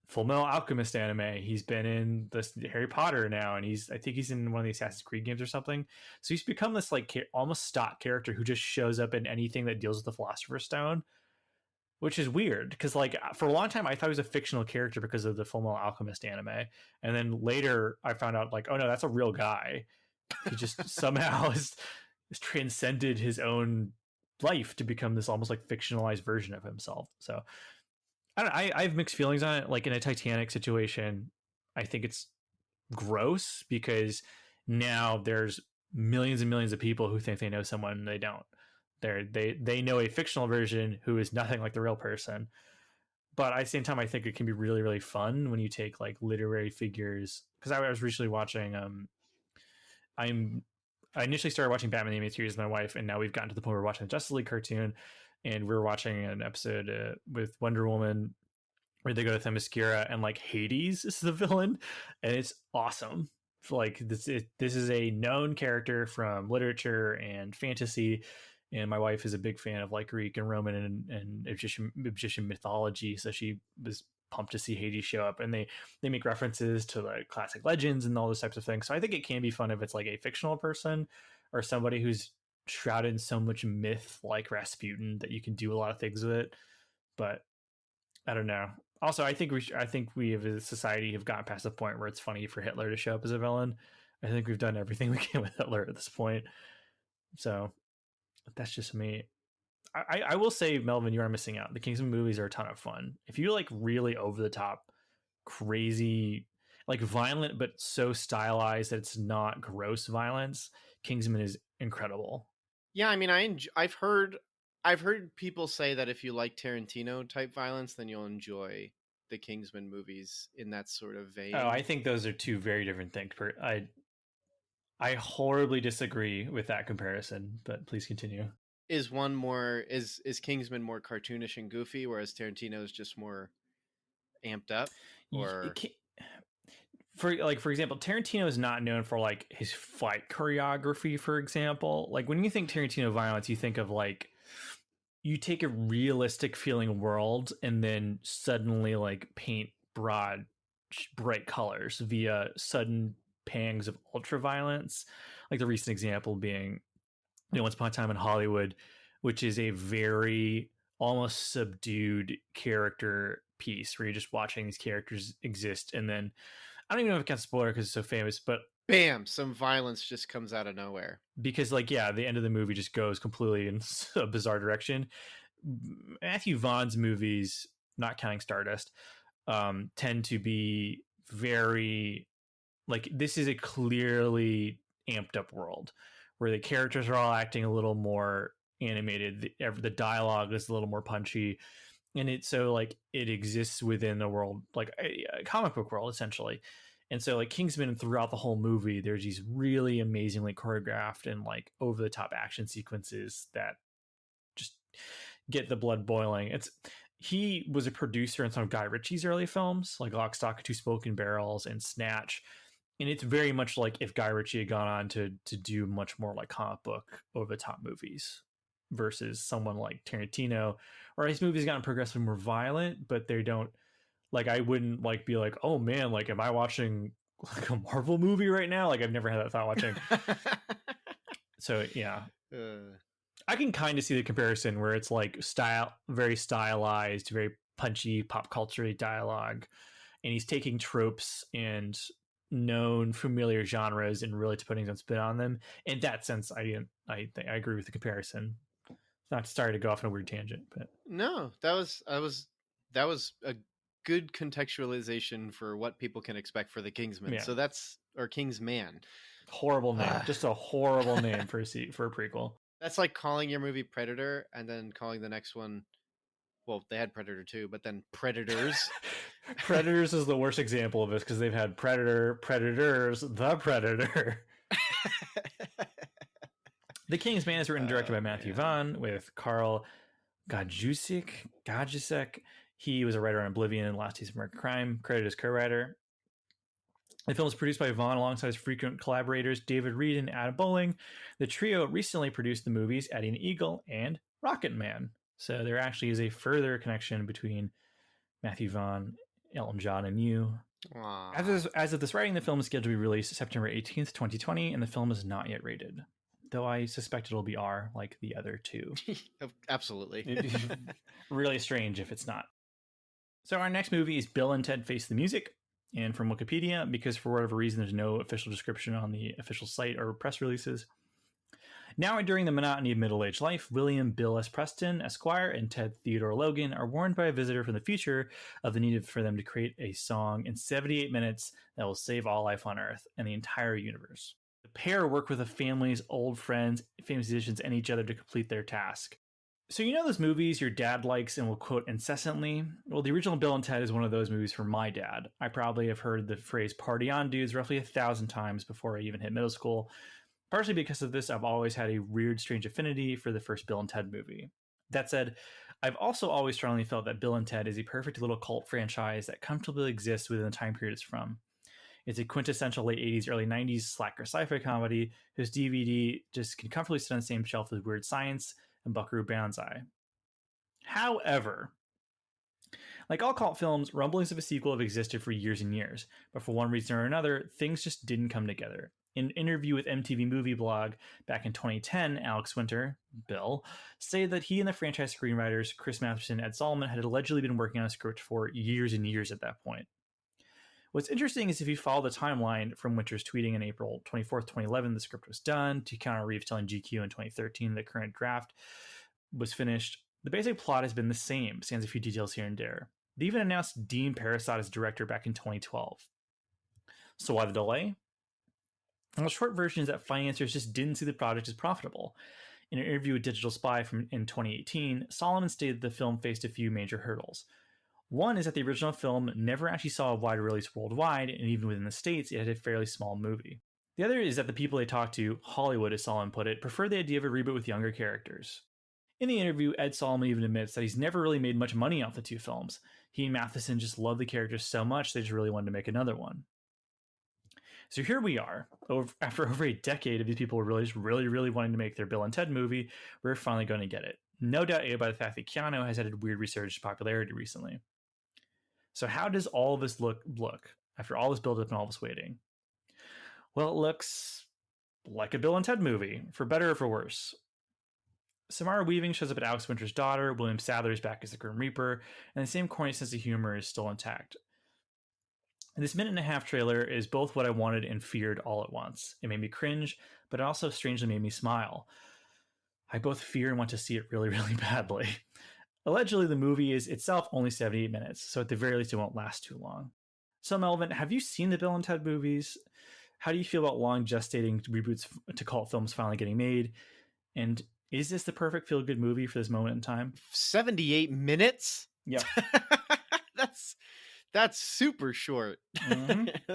Full Metal Alchemist anime. He's been in this Harry Potter now, and I think he's in one of the Assassin's Creed games or something. So he's become this like almost stock character who just shows up in anything that deals with the Philosopher's Stone, which is weird because like for a long time I thought he was a fictional character because of the Full Metal Alchemist anime, and then later I found out like, oh no, that's a real guy. He just somehow has transcended his own life to become this almost like fictionalized version of himself. So I don't know, I have mixed feelings on it. Like in a Titanic situation, I think it's gross because now there's millions and millions of people who think they know someone and they don't. They know a fictional version who is nothing like the real person. But at the same time, I think it can be really, really fun when you take like literary figures. Because I was recently watching I'm I initially started watching Batman the Animated Series with my wife, and now we've gotten to the point where we're watching the Justice League cartoon, and we're watching an episode with Wonder Woman where they go to Themyscira and like Hades is the villain, and it's awesome. Like this is a known character from literature and fantasy, and my wife is a big fan of like Greek and Roman and Egyptian mythology, so she was pumped to see Hades show up, and they make references to like classic legends and all those types of things. So I think it can be fun if it's like a fictional person or somebody who's shrouded in so much myth, like Rasputin, that you can do a lot of things with it. But I don't know. Also, I think we as a society have gotten past the point where it's funny for Hitler to show up as a villain. I think we've done everything we can with Hitler at this point. So that's just me. I will say, Melvin, you are missing out. The Kingsman movies are a ton of fun. If you like really over the top, crazy. like violent but so stylized that it's not gross violence. Kingsman is incredible. Yeah, I mean, I've heard people say that if you like Tarantino type violence, then you'll enjoy the Kingsman movies in that sort of Oh, vein. I think those are two very different things. I horribly disagree with that comparison, but please continue. Is one more is Kingsman more cartoonish and goofy, whereas Tarantino is just more amped up? Or For example, Tarantino is not known for like his fight choreography, for example. Like when you think Tarantino violence, you think of like you take a realistic feeling world and then suddenly like paint broad bright colors via sudden pangs of ultra violence. Like the recent example being Once Upon a Time in Hollywood, which is a very almost subdued character piece where you're just watching these characters exist. And then I don't even know if it counts spoiler because it's so famous, but bam, some violence just comes out of nowhere. because like yeah, the end of the movie just goes completely in a bizarre direction. Matthew Vaughn's movies, not counting Stardust, tend to be very like this is a clearly amped up world where the characters are all acting a little more animated. The dialogue is a little more punchy, and it's so like it exists within the world, like a comic book world essentially. And so like Kingsman throughout the whole movie, there's these really amazingly choreographed and like over the top action sequences that just get the blood boiling. He was a producer in some of Guy Ritchie's early films, like Lock, Stock, and Two Smoking Barrels and Snatch. And it's very much like if Guy Ritchie had gone on to do much more like comic book over the top movies versus someone like Tarantino, or his movies gotten progressively more violent, but they don't like I wouldn't like be like, oh man, like am I watching like a Marvel movie right now? Like I've never had that thought watching. So yeah. I can kind of see the comparison where it's like very stylized, very punchy pop culture dialogue, and he's taking tropes and known familiar genres and really putting some spin on them. In that sense, I agree with the comparison. Not sorry to go off on a weird tangent, but no, that was a good contextualization for what people can expect for the Kingsman. yeah. So that's or Kingsman. Horrible name, just a horrible name for a prequel. That's like calling your movie Predator and then calling the next one. Well, they had Predator 2, but then Predators. Predators is the worst example of this because they've had Predator, Predators, the Predator. The Kingsman is written and directed by Matthew Vaughn with Carl Gajusek. He was a writer on Oblivion and Last Days of American Crime, credited as co-writer. The film was produced by Vaughn alongside his frequent collaborators David Reed and Adam Bowling. The trio recently produced the movies Eddie and Eagle and Rocket Man. So there actually is a further connection between Matthew Vaughn, Elton John, and you. As of this writing, the film is scheduled to be released September 18th, 2020, and the film is not yet rated. Though I suspect it'll be R like the other two. Absolutely. It'd be really strange if it's not. So our next movie is Bill and Ted Face the Music. And from Wikipedia, because for whatever reason there's no official description on the official site or press releases. Now, during the monotony of middle-aged life, William Bill S. Preston, Esquire, and Ted Theodore Logan are warned by a visitor from the future of the need for them to create a song in 78 minutes that will save all life on Earth and the entire universe. The pair work with the family's old friends, famous musicians, and each other to complete their task. So you know those movies your dad likes and will quote incessantly? Well, the original Bill and Ted is one of those movies for my dad. I probably have heard the phrase party on dudes roughly 1,000 times before I even hit middle school. Partially because of this, I've always had a weird, strange affinity for the first Bill and Ted movie. That said, I've also always strongly felt that Bill and Ted is a perfect little cult franchise that comfortably exists within the time period it's from. It's a quintessential late 80s, early 90s slacker sci-fi comedy whose DVD just can comfortably sit on the same shelf as Weird Science and Buckaroo Banzai. However, like all cult films, rumblings of a sequel have existed for years and years, but for one reason or another, things just didn't come together. In an interview with MTV Movie Blog back in 2010, Alex Winter, Bill, stated that he and the franchise screenwriters Chris Matheson and Ed Solomon had allegedly been working on a script for years and years at that point. What's interesting is if you follow the timeline from Winter's tweeting on April 24th, 2011, the script was done, to Keanu Reeves telling GQ in 2013 the current draft was finished, the basic plot has been the same, sans a few details here and there. They even announced Dean Parasot as director back in 2012. So why the delay? Well, the short version is that financiers just didn't see the project as profitable. In an interview with Digital Spy in 2018, Solomon stated the film faced a few major hurdles. One is that the original film never actually saw a wide release worldwide, and even within the States, it had a fairly small movie. The other is that the people they talked to, Hollywood as Solomon put it, prefer the idea of a reboot with younger characters. In the interview, Ed Solomon even admits that he's never really made much money off the two films. He and Matheson just loved the characters so much they just really wanted to make another one. So here we are, after over a decade of these people really wanting to make their Bill and Ted movie, we're finally going to get it. No doubt aided by the fact that Keanu has had a weird resurgence of popularity recently. So how does all of this look after all this build-up and all this waiting? Well, it looks like a Bill and Ted movie, for better or for worse. Samara Weaving shows up as Alex Winter's daughter, William Sadler is back as the Grim Reaper, and the same corny sense of humor is still intact. And this 1.5-minute trailer is both what I wanted and feared all at once. It made me cringe, but it also strangely made me smile. I both fear and want to see it really badly. Allegedly, the movie is itself only 78 minutes, so at the very least it won't last too long. So, Melvin, have you seen the Bill and Ted movies? How do you feel about long gestating reboots to cult films finally getting made? And is this the perfect feel-good movie for this moment in time? 78 minutes? Yeah. That's super short. Mm-hmm.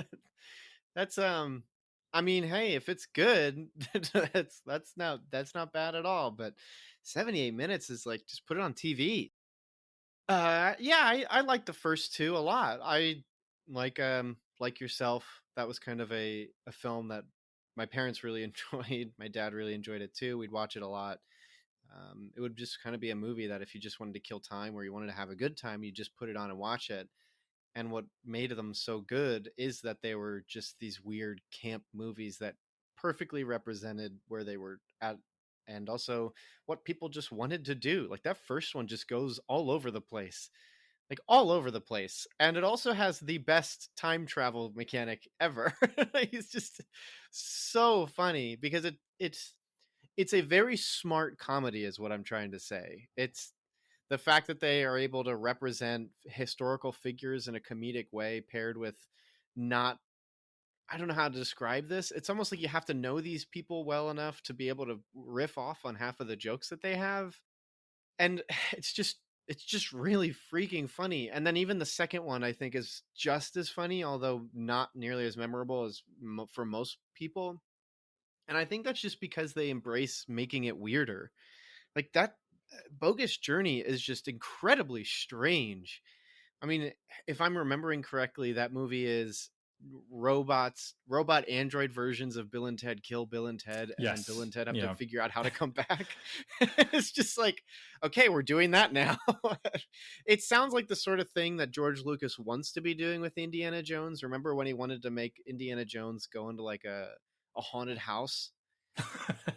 That's I mean, hey, if it's good, that's not bad at all, but 78 minutes is like, just put it on TV. Yeah, I like the first two a lot. I like yourself, that was kind of a film that my parents really enjoyed. My dad really enjoyed it too. We'd watch it a lot. It would just kind of be a movie that if you just wanted to kill time or you wanted to have a good time, you just put it on and watch it. And what made them so good is that they were just these weird camp movies that perfectly represented where they were at, and also what people just wanted to do. Like, that first one just goes all over the place. Like, all over the place. And it also has the best time travel mechanic ever. It's just so funny because it's a very smart comedy is what I'm trying to say. It's the fact that they are able to represent historical figures in a comedic way paired with not, I don't know how to describe this. It's almost like you have to know these people well enough to be able to riff off on half of the jokes that they have. And it's just really freaking funny. And then even the second one I think is just as funny, although not nearly as memorable as for most people. And I think that's just because they embrace making it weirder. Like, that Bogus Journey is just incredibly strange. I mean, if I'm remembering correctly, that movie is robot android versions of Bill and Ted kill Bill and Ted, and then Bill and Ted have to figure out how to come back. It's just like, okay, we're doing that now. It sounds like the sort of thing that George Lucas wants to be doing with Indiana Jones. Remember when he wanted to make Indiana Jones go into like a haunted house?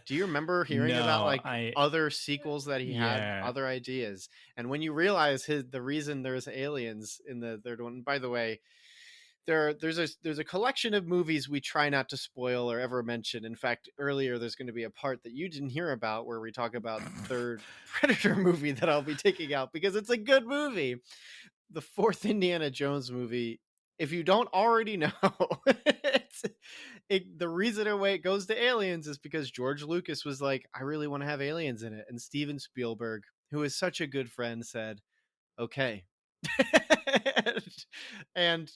Do you remember hearing about like other sequels that he had, other ideas? And when you realize the reason there's aliens in the third one, by the way, there's a collection of movies we try not to spoil or ever mention. In fact, earlier there's going to be a part that you didn't hear about where we talk about the third Predator movie that I'll be taking out because it's a good movie. The fourth Indiana Jones movie, if you don't already know, the reason it goes to aliens is because George Lucas was like, I really want to have aliens in it. And Steven Spielberg, who is such a good friend, said, okay. and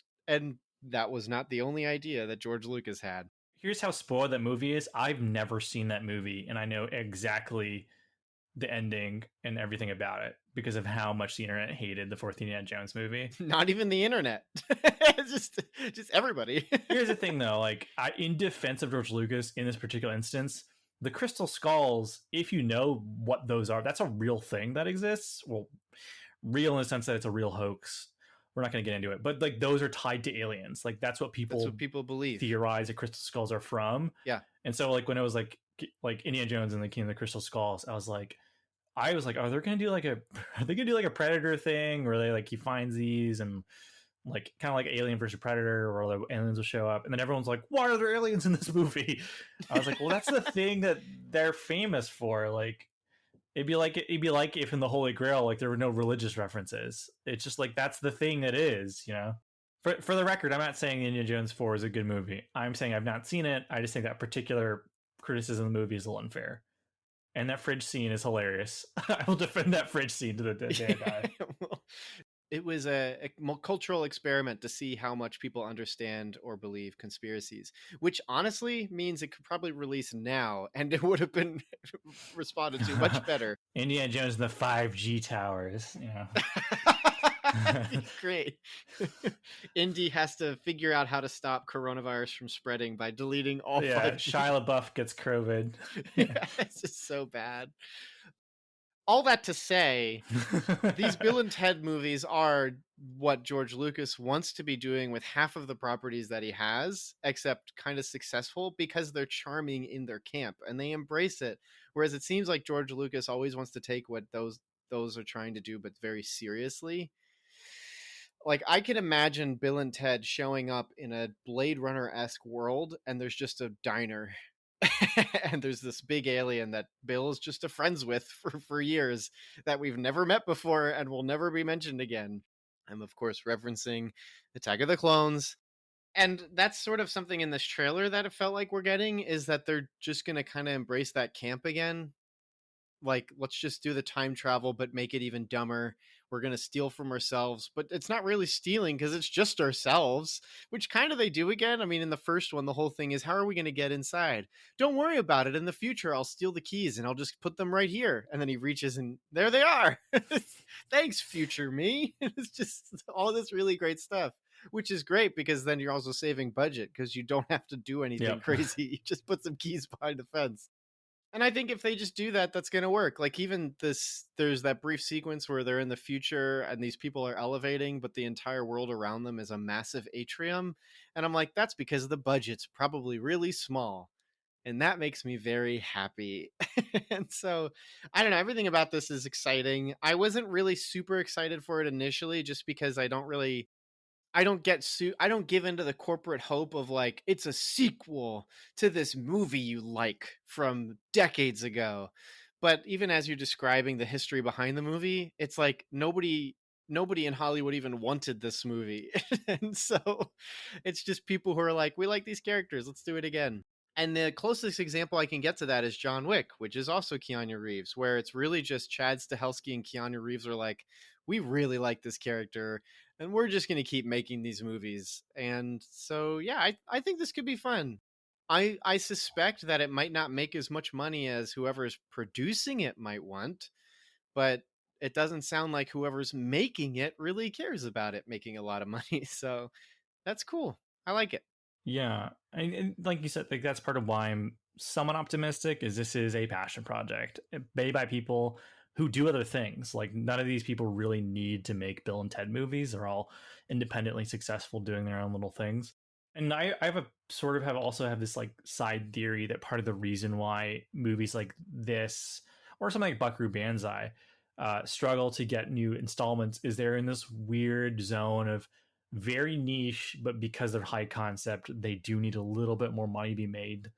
that was not the only idea that George Lucas had. Here's how spoiled that movie is. I've never seen that movie, and I know exactly the ending and everything about it because of how much the internet hated the fourth Indiana Jones movie. Not even the internet. just everybody. Here's the thing though, like, in defense of George Lucas in this particular instance, the crystal skulls, if you know what those are, that's a real thing that exists. Well, real in the sense that it's a real hoax. We're not going to get into it, but like, those are tied to aliens. Like, that's what people believe, theorize that crystal skulls are from. Yeah. And so like when it was like Indiana Jones and the King of the Crystal Skulls, I was like, are they going to do like a Predator thing where they like, he finds these and like kind of like Alien versus Predator, or the aliens will show up, and then everyone's like, why are there aliens in this movie? I was like, well, that's the thing that they're famous for. Like, it'd be like if in the Holy Grail, like, there were no religious references. It's just like, that's the thing that is, you know. For the record, I'm not saying Indiana Jones 4 is a good movie. I'm saying I've not seen it. I just think that particular criticism of the movie is a little unfair. And that fridge scene is hilarious. I will defend that fridge scene to the day I die. Well, it was a cultural experiment to see how much people understand or believe conspiracies, which honestly means it could probably release now and it would have been responded to much better. Indiana Jones and the 5G towers. Yeah. Great. Indy has to figure out how to stop coronavirus from spreading by deleting all 5G. Shia LaBeouf gets COVID. Yeah, it's just so bad. All that to say, these Bill and Ted movies are what George Lucas wants to be doing with half of the properties that he has, except kind of successful because they're charming in their camp and they embrace it. Whereas it seems like George Lucas always wants to take what those are trying to do, but very seriously. Like I can imagine Bill and Ted showing up in a Blade Runner-esque world and there's just a diner and there's this big alien that Bill is just a friends with for years that we've never met before and will never be mentioned again. I'm of course referencing Attack of the Clones. And that's sort of something in this trailer that it felt like we're getting, is that they're just going to kind of embrace that camp again. Like, let's just do the time travel, but make it even dumber. We're going to steal from ourselves, but it's not really stealing because it's just ourselves, which kind of they do again. I mean, in the first one, the whole thing is, how are we going to get inside? Don't worry about it. In the future, I'll steal the keys and I'll just put them right here. And then he reaches and there they are. Thanks, future me. It's just all this really great stuff, which is great because then you're also saving budget because you don't have to do anything crazy. You just put some keys behind the fence. And I think if they just do that, that's going to work. Like even this, there's that brief sequence where they're in the future and these people are elevating, but the entire world around them is a massive atrium. And I'm like, that's because the budget's probably really small. And that makes me very happy. And so, I don't know, everything about this is exciting. I wasn't really super excited for it initially just because I don't give into the corporate hope of like it's a sequel to this movie you like from decades ago. But even as you're describing the history behind the movie, it's like nobody in Hollywood even wanted this movie. And so it's just people who are like, we like these characters, let's do it again. And the closest example I can get to that is John Wick, which is also Keanu Reeves, where it's really just Chad Stahelski and Keanu Reeves are like, we really like this character and we're just going to keep making these movies. And so, yeah, I think this could be fun. I suspect that it might not make as much money as whoever's producing it might want, but it doesn't sound like whoever's making it really cares about it making a lot of money. So that's cool. I like it. Yeah, and like you said, like that's part of why I'm somewhat optimistic. Is this is a passion project made by people who do other things. Like none of these people really need to make Bill and Ted movies. They're all independently successful doing their own little things. And I have a sort of have also have this like side theory that part of the reason why movies like this or something like Buckaroo Banzai struggle to get new installments is they're in this weird zone of very niche, but because they're high concept, they do need a little bit more money to be made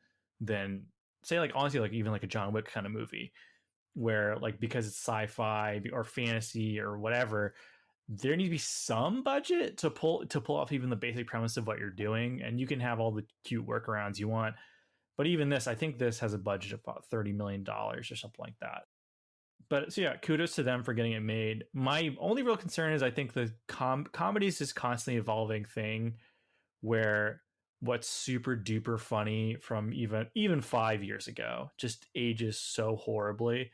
than say like honestly like even like a John Wick kind of movie where like because it's sci-fi or fantasy or whatever, there needs to be some budget to pull off even the basic premise of what you're doing, and you can have all the cute workarounds you want. But even this, I think this has a budget of about $30 million or something like that. But so yeah, kudos to them for getting it made. My only real concern is I think the comedy is this constantly evolving thing where what's super duper funny from even 5 years ago just ages so horribly.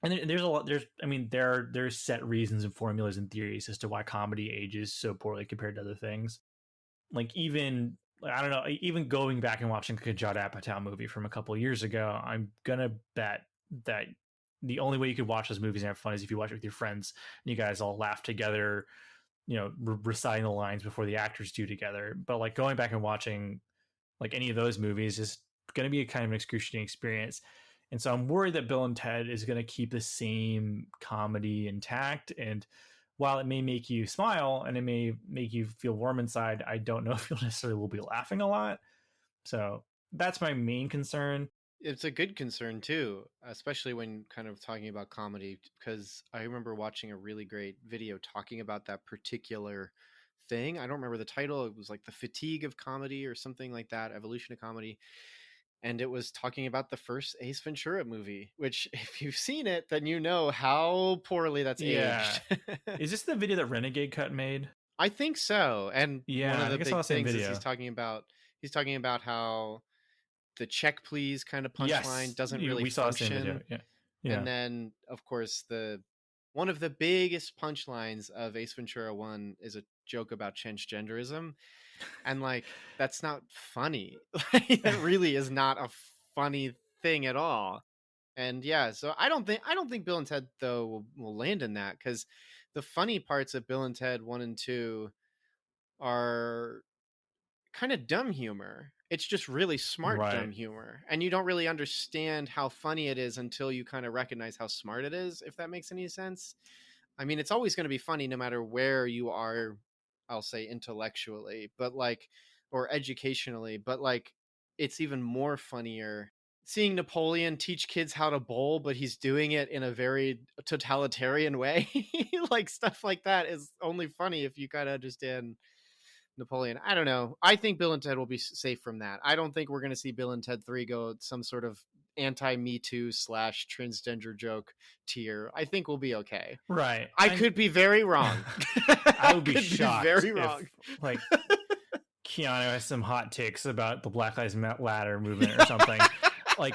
And there's a lot. There's set reasons and formulas and theories as to why comedy ages so poorly compared to other things. Like even I don't know, even going back and watching like a Judd Apatow movie from a couple of years ago, I'm gonna bet that the only way you could watch those movies and have fun is if you watch it with your friends and you guys all laugh together, reciting the lines before the actors do together. But like going back and watching like any of those movies is going to be a kind of an excruciating experience. And so I'm worried that Bill and Ted is going to keep the same comedy intact. And while it may make you smile and it may make you feel warm inside, I don't know if you'll necessarily will be laughing a lot. So that's my main concern. It's a good concern too, especially when kind of talking about comedy, because I remember watching a really great video talking about that particular thing. I don't remember the title. It was like the fatigue of comedy or something like that, evolution of comedy. And it was talking about the first Ace Ventura movie, which if you've seen it, then you know how poorly that's Yeah. aged. Is this the video that Renegade Cut made? I think so. And one Yeah, of I the think I saw big the same things is video. he's talking about how the check please kind of punchline Yes, doesn't really we saw the same video. function. Yeah, And yeah. then of course the one of the biggest punchlines of Ace Ventura 1 is a joke about transgenderism. And like that's not funny. That really is not a funny thing at all. And yeah, so I don't think Bill and Ted though will land in that, because the funny parts of Bill and Ted 1 and 2 are kind of dumb humor. It's just really smart Right. dumb humor, and you don't really understand how funny it is until you kind of recognize how smart it is, if that makes any sense. I mean, it's always going to be funny no matter where you are, I'll say intellectually, but like, or educationally, but like, it's even more funnier seeing Napoleon teach kids how to bowl, but he's doing it in a very totalitarian way. Like, stuff like that is only funny if you kind of understand Napoleon. I don't know. I think Bill and Ted will be safe from that. I don't think we're going to see Bill and Ted 3 go some sort of anti-Me Too / transgender joke tier. I think we'll be okay. Right. I could be very wrong. I would be could shocked very if wrong. like Keanu has some hot takes about the Black Lives Matter movement or something. Like,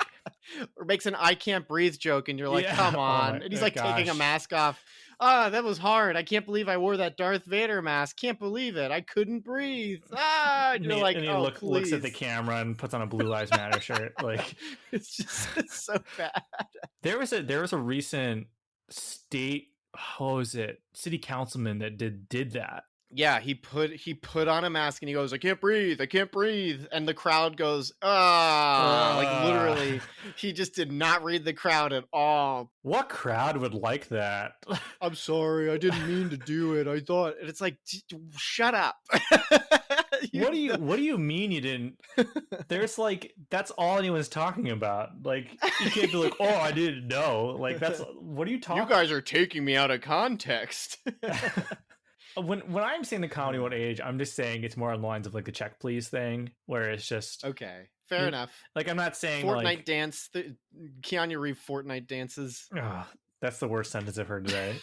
or makes an "I can't breathe" joke, and you're like, yeah, come oh on. my And he's like taking a gosh. mask off. Ah, that was hard. I can't believe I wore that Darth Vader mask. Can't believe it. I couldn't breathe. Ah, and And you're like, he oh, looks at the please. camera and puts on a Blue Lives Matter shirt. Like, It's so bad. there was a recent state, what was it, city councilman that did that. Yeah, he put on a mask and he goes, I can't breathe, and the crowd goes, ah, like literally, he just did not read the crowd at all. What crowd would like that? I'm sorry, I didn't mean to do it. I thought, and it's like, shut up. What do you mean you didn't? There's like, that's all anyone's talking about. Like, you can't be like, oh, I didn't know. Like, that's, what are you talking? You guys are taking me out of context. When I'm saying the comedy won't age, I'm just saying it's more on the lines of like the check please thing, where it's just okay, fair enough. Like, I'm not saying Fortnite like, dance. Keanu Reeves Fortnite dances. Oh, that's the worst sentence I've heard today.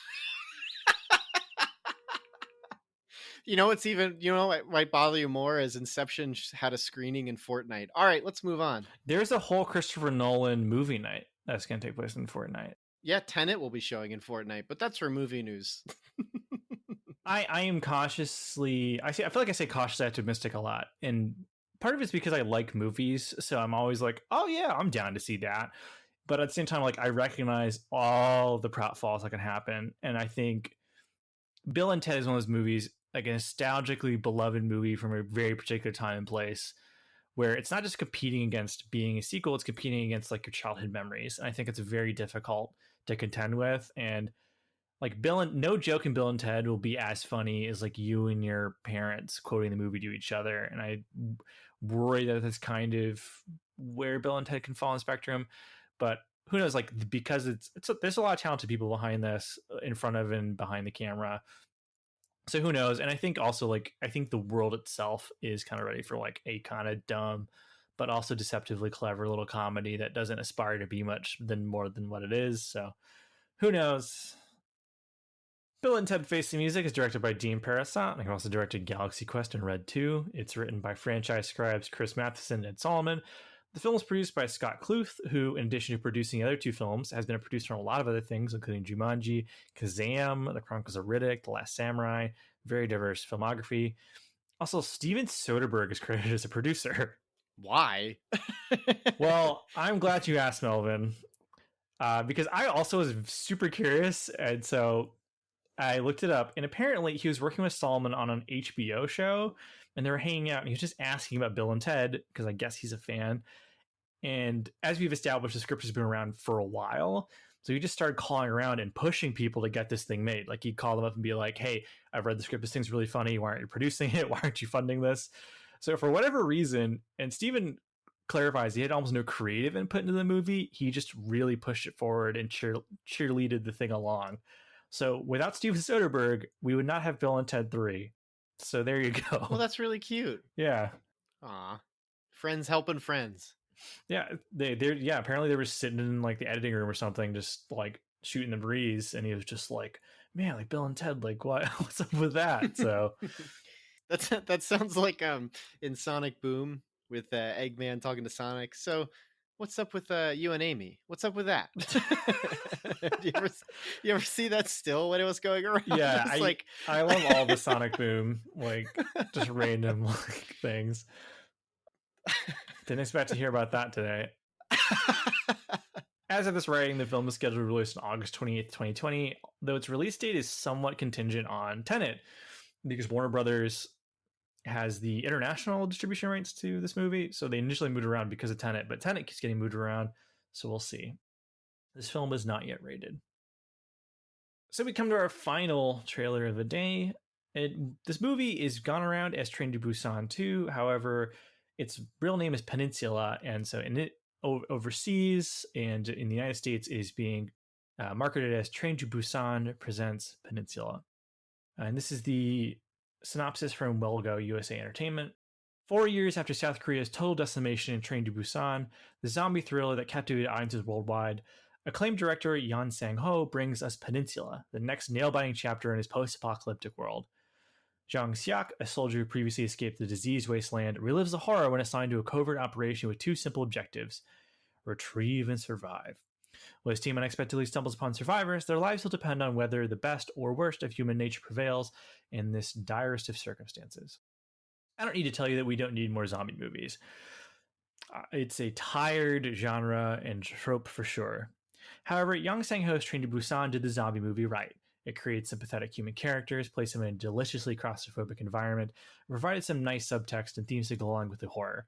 You know, it's even, you know, what might bother you more as Inception had a screening in Fortnite. All right, let's move on. There's a whole Christopher Nolan movie night that's going to take place in Fortnite. Yeah, Tenet will be showing in Fortnite, but that's for movie news. I am cautiously, I feel like I say cautiously optimistic a lot, and part of it's because I like movies, so I'm always like, oh yeah, I'm down to see that. But at the same time, like, I recognize all the pratfalls that can happen, and I think Bill and Ted is one of those movies, like a nostalgically beloved movie from a very particular time and place, where it's not just competing against being a sequel, it's competing against like your childhood memories. And I think it's very difficult to contend with. And like no joke in Bill and Ted will be as funny as like you and your parents quoting the movie to each other. And I worry that that's kind of where Bill and Ted can fall on the spectrum. But who knows, like, because there's a lot of talented people behind this, in front of and behind the camera. So who knows? And I think also, like, I think the world itself is kind of ready for like a kind of dumb but also deceptively clever little comedy that doesn't aspire to be much more than what it is. So who knows? Bill and Ted Face the Music is directed by Dean Parasant, and he also directed Galaxy Quest and Red 2. It's written by franchise scribes Chris Matheson and Ed Solomon. The film is produced by Scott Kluth, who, in addition to producing the other two films, has been a producer on a lot of other things, including Jumanji, Kazam, The Chronicles of Riddick, The Last Samurai. Very diverse filmography. Also, Steven Soderbergh is credited as a producer. Why? Well, I'm glad you asked, Melvin, because I also was super curious, and so I looked it up, and apparently he was working with Solomon on an HBO show, and they were hanging out, and he was just asking about Bill and Ted, because I guess he's a fan. And as we've established, the script has been around for a while, so he just started calling around and pushing people to get this thing made. Like, he'd call them up and be like, hey, I've read the script, this thing's really funny, why aren't you producing it, why aren't you funding this? So for whatever reason, and Steven clarifies he had almost no creative input into the movie, he just really pushed it forward and cheerleaded the thing along. So without Steven Soderbergh, we would not have Bill and Ted 3. So there you Well, go. that's really cute. Yeah. Aw. Friends helping friends. Yeah, they're yeah. Apparently, they were sitting in like the editing room or something, just like shooting the breeze, and he was just like, "Man, like Bill and Ted, like what? What's up with that?" So That sounds like in Sonic Boom with Eggman talking to Sonic. So, what's up with you and Amy? What's up with that? do you ever you ever see that still when it was going around? yeah, It's I like I love all the Sonic Boom like just random like things. Didn't expect to hear about that today. As of this writing, the film is scheduled to release on August 28th, 2020, though its release date is somewhat contingent on Tenet, because Warner Brothers has the international distribution rights to this movie. So they initially moved around because of Tenet, but Tenet keeps getting moved around. So we'll see. This film is not yet rated. So we come to our final trailer of the day. This movie is gone around as Train to Busan 2. However, its real name is Peninsula. And so in it overseas and in the United States is being marketed as Train to Busan Presents Peninsula. And this is the synopsis from Welgo USA Entertainment. 4 years after South Korea's total decimation in Train to Busan, the zombie thriller that captivated audiences worldwide, acclaimed director Yan Sang-ho brings us Peninsula, the next nail-biting chapter in his post-apocalyptic world. Jang Siak, a soldier who previously escaped the diseased wasteland, relives the horror when assigned to a covert operation with two simple objectives: retrieve and survive. When his team unexpectedly stumbles upon survivors, their lives will depend on whether the best or worst of human nature prevails in this direst of circumstances. I don't need to tell you that we don't need more zombie movies. It's a tired genre and trope for sure. However, Yang Sang-ho's Train to Busan did the zombie movie right. It created sympathetic human characters, placed them in a deliciously claustrophobic environment, and provided some nice subtext and themes to go along with the horror.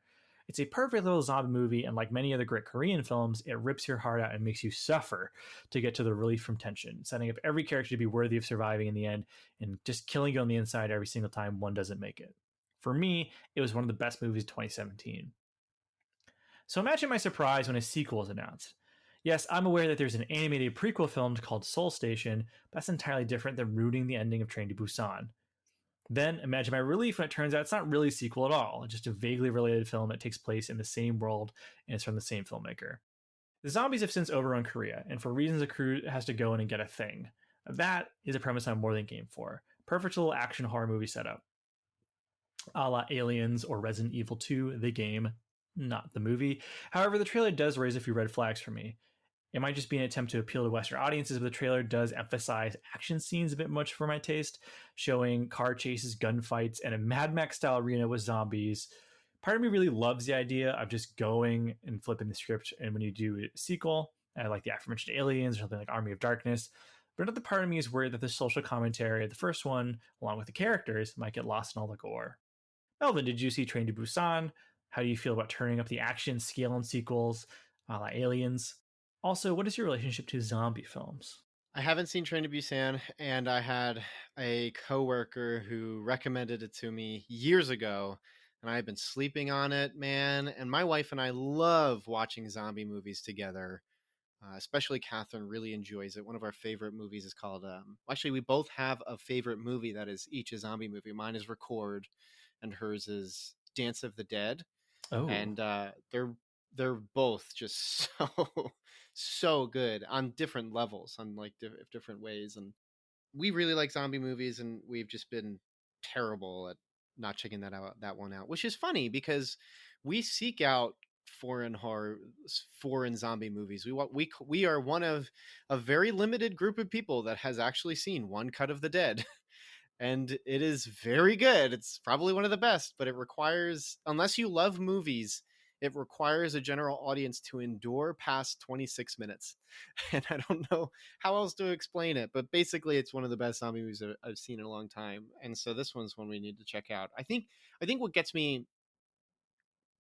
It's a perfect little zombie movie, and like many other great Korean films, it rips your heart out and makes you suffer to get to the relief from tension, setting up every character to be worthy of surviving in the end, and just killing you on the inside every single time one doesn't make it. For me, it was one of the best movies of 2017. So imagine my surprise when a sequel is announced. Yes, I'm aware that there's an animated prequel film called Soul Station, but that's entirely different than rooting the ending of Train to Busan. Then imagine my relief when it turns out it's not really a sequel at all, it's just a vaguely related film that takes place in the same world and is from the same filmmaker. The zombies have since overrun Korea, and for reasons accrue has to go in and get a thing. That is a premise I'm more than game for. Perfect little action horror movie setup. A la Aliens or Resident Evil 2, the game, not the movie. However, the trailer does raise a few red flags for me. It might just be an attempt to appeal to Western audiences, but the trailer does emphasize action scenes a bit much for my taste, showing car chases, gunfights, and a Mad Max style arena with zombies. Part of me really loves the idea of just going and flipping the script, and when you do a sequel, like the aforementioned Aliens or something like Army of Darkness. But another part of me is worried that the social commentary of the first one, along with the characters, might get lost in all the gore. Melvin, did you see Train to Busan? How do you feel about turning up the action, scale, and sequels, like Aliens? Also, what is your relationship to zombie films? I haven't seen Train to Busan, and I had a coworker who recommended it to me years ago, and I had been sleeping on it, man. And my wife and I love watching zombie movies together. Especially Catherine really enjoys it. One of our favorite movies is called. Actually, we both have a favorite movie that is each a zombie movie. Mine is Record, and hers is Dance of the Dead. Oh, And they're both just so good on different levels, on like different ways. And we really like zombie movies, and we've just been terrible at not checking that one out, which is funny because we seek out foreign horror, foreign zombie movies. We are one of a very limited group of people that has actually seen one cut of the dead. And it is very good. It's probably one of the best, but it requires, unless you love movies, it requires a general audience to endure past 26 minutes. And I don't know how else to explain it, but basically it's one of the best zombie movies I've seen in a long time. And so this one's one we need to check out. I think what gets me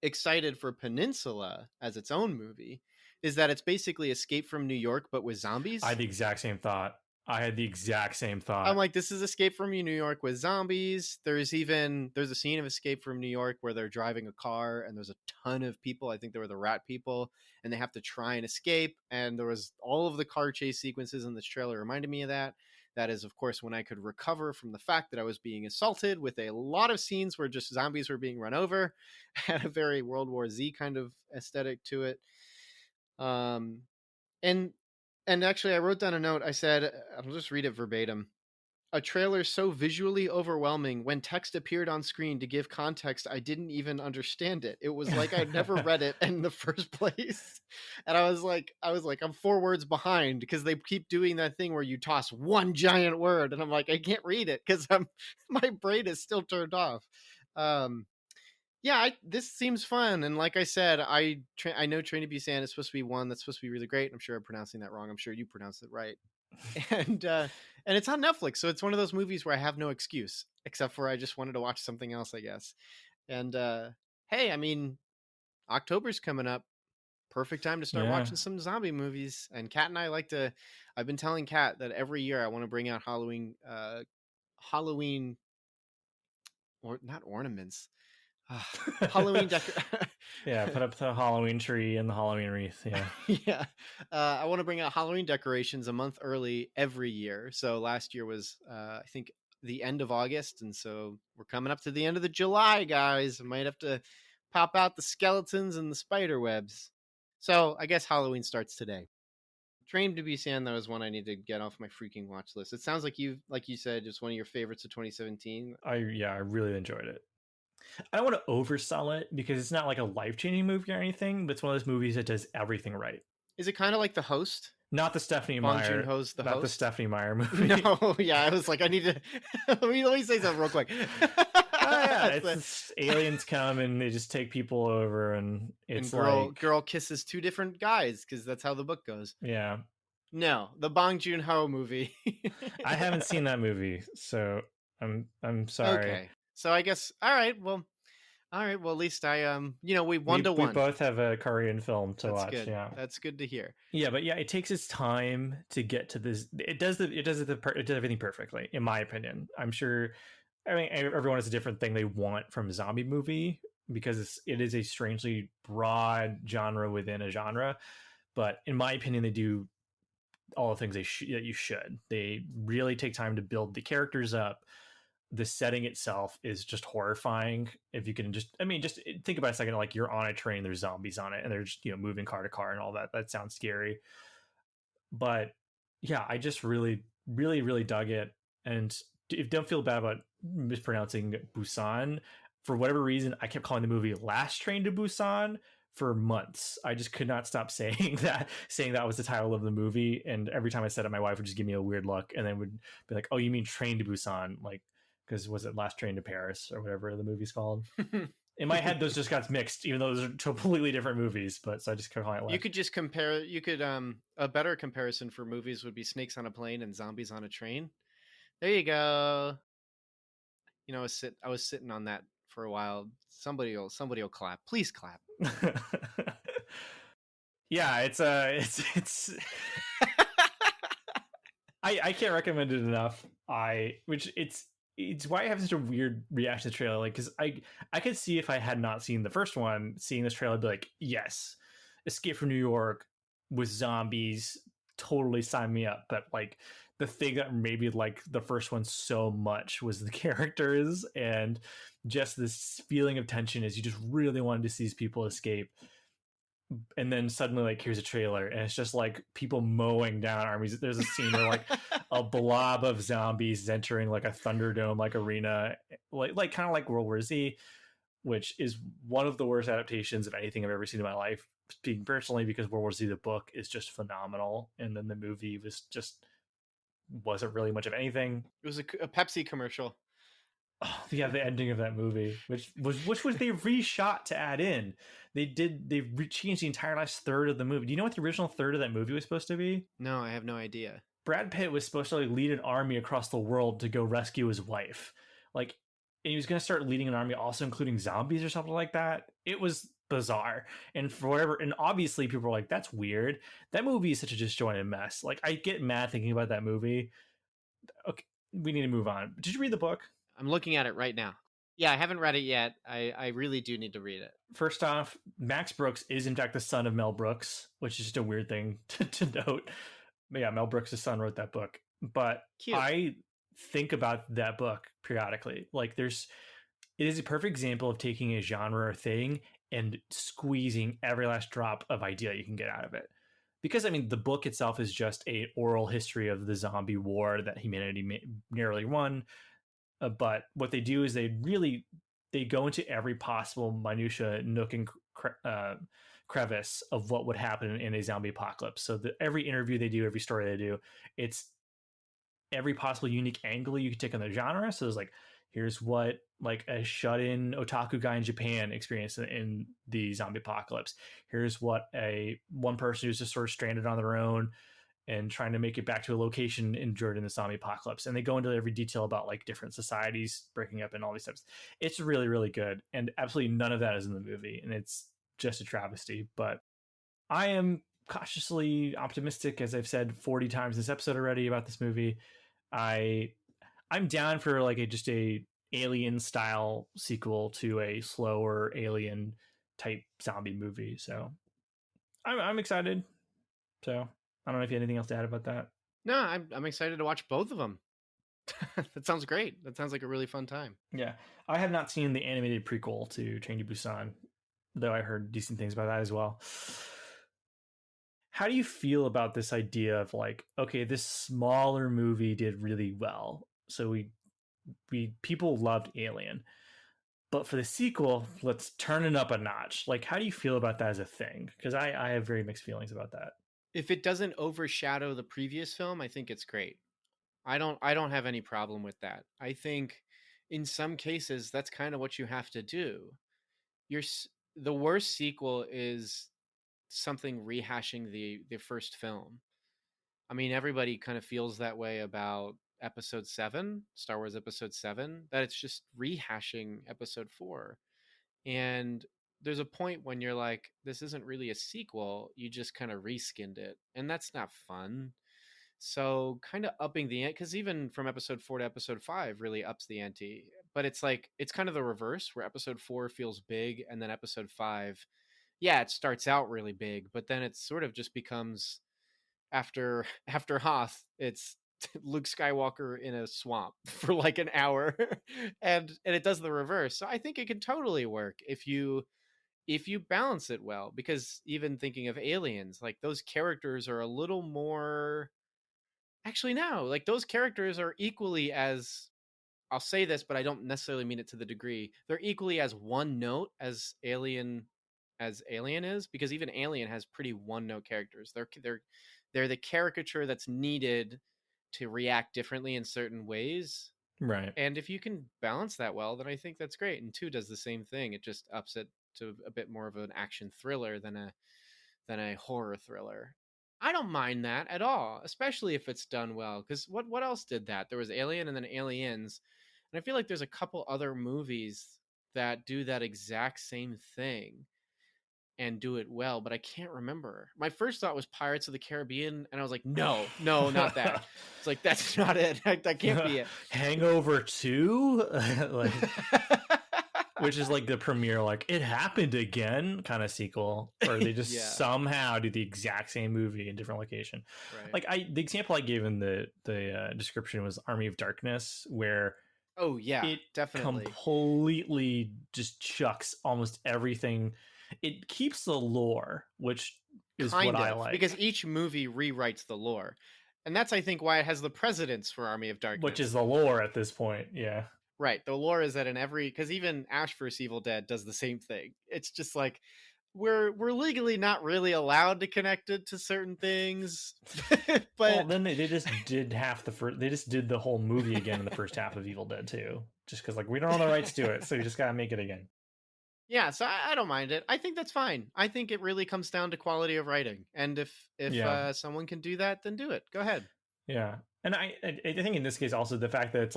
excited for Peninsula as its own movie is that it's basically Escape from New York but with I zombies. had the exact same thought. I had the exact same I'm thought. like, this is Escape from New York with zombies. There's a scene of Escape from New York where they're driving a car and there's a ton of people. I think they were the rat people, and they have to try and escape. And there was all of the car chase sequences in this trailer reminded me of that. That is, of course, when I could recover from the fact that I was being assaulted, with a lot of scenes where just zombies were being run over. Had a very World War Z kind of aesthetic to it. Um, and actually, I wrote down a note. I said, I'll just read it verbatim. A trailer so visually overwhelming, when text appeared on screen to give context, I didn't even understand it. It was like I'd never read it in the first place. And I was like, I'm 4 words behind, because they keep doing that thing where you toss one giant word, and I'm like, I can't read it because my brain is still turned off. Yeah, this seems fun, and like I said, I know Train to Busan is supposed to be one that's supposed to be really great. I'm sure I'm pronouncing that wrong. I'm sure you pronounced it right. And it's on Netflix, so it's one of those movies where I have no excuse, except for I just wanted to watch something else, I guess. And hey, I mean, October's coming up. Perfect time to start Yeah. watching some zombie movies. And Kat and I like to. I've been telling Kat that every year I want to bring out Halloween, or not ornaments, Halloween Yeah, put up the Halloween tree and the Halloween wreath. Yeah. Yeah. I want to bring out Halloween decorations a month early every year. So last year was, I think, the end of August. And so we're coming up to the end of the July, guys. I might have to pop out the skeletons and the spider webs. So I guess Halloween starts today. Train to Busan, though, is one I need to get off my freaking watch list. It sounds like like you said, just one of your favorites of 2017. I really enjoyed it. I don't want to oversell it because it's not like a life-changing movie or anything, but it's one of those movies that does everything right. Is it kind of like The Host? Not the Stephanie Bong Meyer. Joon-ho's The not Host? the Stephanie Meyer movie. No, yeah, I was like, I need to let me say something real quick. Yeah, it's aliens come and they just take people over, and it's and girl kisses 2 different guys, because that's how the book goes. Yeah. No, the Bong Joon-ho movie. I haven't seen that movie, so I'm sorry. Okay, so I guess all right. Well, at least I we 1-1. We both have a Korean film to watch. Good. Yeah, that's good to hear. Yeah, but yeah, it takes its time to get to this. It does everything perfectly, in my opinion. I'm sure. I mean, everyone has a different thing they want from a zombie movie, because it is a strangely broad genre within a genre. But in my opinion, they do all the things that you should. They really take time to build the characters up. The setting itself is just horrifying. If you can just think about it a second, like you're on a train, there's zombies on it, and they're just moving car to car and all that. That sounds scary. But yeah, I just really, really, really dug it. And don't feel bad about mispronouncing Busan. For whatever reason, I kept calling the movie Last Train to Busan for months. I just could not stop saying that was the title of the movie. And every time I said it, my wife would just give me a weird look and then would be like, "Oh, you mean Train to Busan?" Like, because was it Last Train to Paris or whatever the movie's called? In my head, those just got mixed, even though those are completely different movies. But so I just kept calling it Last. You could just compare. You could a better comparison for movies would be Snakes on a Plane and Zombies on a Train. There you go. I was sitting on that for a while. Somebody will clap. Please clap. Yeah, it's I can't recommend it enough. It's why I have such a weird reaction to the trailer. Like, because I could see, if I had not seen the first one, seeing this trailer, I'd be like, yes, Escape from New York with zombies, totally sign me up. But like, the thing that maybe like the first one so much was the characters and just this feeling of tension, as you just really wanted to see these people escape. And then suddenly, like, here's a trailer and it's just like people mowing down armies. There's a scene where like a blob of zombies is entering like a Thunderdome like arena, like kind of like World War Z, which is one of the worst adaptations of anything I've ever seen in my life, speaking personally, because World War Z the book is just phenomenal, and then the movie wasn't really much of anything. It was a Pepsi commercial. Oh, yeah, the ending of that movie, which was they reshot to add in. They changed the entire last third of the movie. Do you know what the original third of that movie was supposed to be? No, I have no idea. Brad Pitt was supposed to like lead an army across the world to go rescue his wife. Like, and he was going to start leading an army also including zombies or something like that. It was bizarre. And for whatever, and obviously people were like, that's weird. That movie is such a disjointed mess. Like, I get mad thinking about that movie. Okay, we need to move on. Did you read the book? I'm looking at it right now. Yeah, I haven't read it yet. I really do need to read it. First off, Max Brooks is in fact the son of Mel Brooks, which is just a weird thing to note. But yeah, Mel Brooks' son wrote that book. but Cute. I think about that book periodically. Like it is a perfect example of taking a genre or thing and squeezing every last drop of idea you can get out of it. Because I mean, the book itself is just a oral history of the zombie war that humanity nearly won. But what they do is they go into every possible minutia, nook and crevice of what would happen in a zombie apocalypse. So every interview they do, every story they do, it's every possible unique angle you could take on the genre. So it's like, here's what like a shut-in otaku guy in Japan experienced in the zombie apocalypse. Here's what a one person who's just sort of stranded on their own and trying to make it back to a location endured in the zombie apocalypse. And they go into every detail about like different societies breaking up and all these types. It's really, really good. And absolutely none of that is in the movie. And it's just a travesty. But I am cautiously optimistic, as I've said 40 times this episode already about this movie. I I'm down for like just a alien style sequel to a slower alien type zombie movie. So I'm excited. So I don't know if you have anything else to add about that. No, I'm excited to watch both of them. That sounds great. That sounds like a really fun time. Yeah, I have not seen the animated prequel to Train to Busan, though I heard decent things about that as well. How do you feel about this idea of like, okay, this smaller movie did really well, so we people loved Alien, but for the sequel, let's turn it up a notch. Like, how do you feel about that as a thing? Because I have very mixed feelings about that. If it doesn't overshadow the previous film, I think it's great. I don't have any problem with that. I think in some cases that's kind of what you have to do. You're the worst sequel is something rehashing the first film. I mean, everybody kind of feels that way about episode 7, Star Wars episode 7, that it's just rehashing episode 4. And there's a point when you're like, this isn't really a sequel, you just kind of reskinned it, and that's not fun. So kind of upping the ante, because even from episode 4 to episode 5 really ups the ante. But it's like it's kind of the reverse, where episode 4 feels big, and then episode 5, yeah, it starts out really big, but then it sort of just becomes after Hoth, it's Luke Skywalker in a swamp for like an hour, and it does the reverse. So I think it can totally work if you balance it well. Because even thinking of Aliens, like those characters are a little more. Actually, no, like those characters are equally as, I'll say this, but I don't necessarily mean it to the degree. They're equally as one note as Alien is, because even Alien has pretty one note characters. They're the caricature that's needed to react differently in certain ways. Right. And if you can balance that well, then I think that's great. And 2 does the same thing. It just ups it to a bit more of an action thriller than a horror thriller. I don't mind that at all, especially if it's done well. Because what else did that? There was Alien and then Aliens, and I feel like there's a couple other movies that do that exact same thing and do it well, but I can't remember. My first thought was Pirates of the Caribbean, and I was like, no, no, not that. It's like, that's not it. That can't be it. Hangover 2? Like, which is like the premiere, like, it happened again kind of sequel, where they just Yeah. somehow do the exact same movie in different location. Right. Like the example I gave in the description was Army of Darkness, where Oh yeah, it definitely. completely just chucks almost everything. It keeps the lore, which is Kind what I of, like, because each movie rewrites the lore. And that's, I think, why it has the precedence for Army of Darkness. which is the lore at this point. Yeah. Right. The lore is that in every, because even Ash vs. Evil Dead does the same thing. It's just like we're legally not really allowed to connect it to certain things. But well, then they just did half the first. They just did the whole movie again in the first half of Evil Dead 2, just because like we don't own the rights to it, so you just gotta make it again. yeah, so I don't mind it. I think that's fine. I think it really comes down to quality of writing, and if someone can do that, then do it. Go ahead. Yeah, and I think in this case also the fact that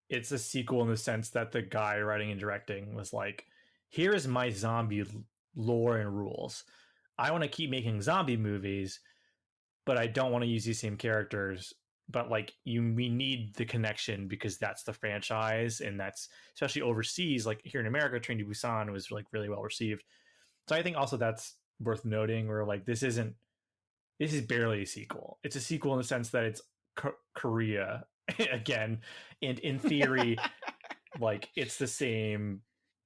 it's a sequel in the sense that the guy writing and directing was like, here is my zombie lore and rules. I want to keep making zombie movies, but I don't want to use these same characters. But like we need the connection because that's the franchise, and that's especially overseas. Like here in America, Train to Busan was like really well received. So I think also that's worth noting. Where like this is barely a sequel. It's a sequel in the sense that it's Korea again, and in theory, like it's the same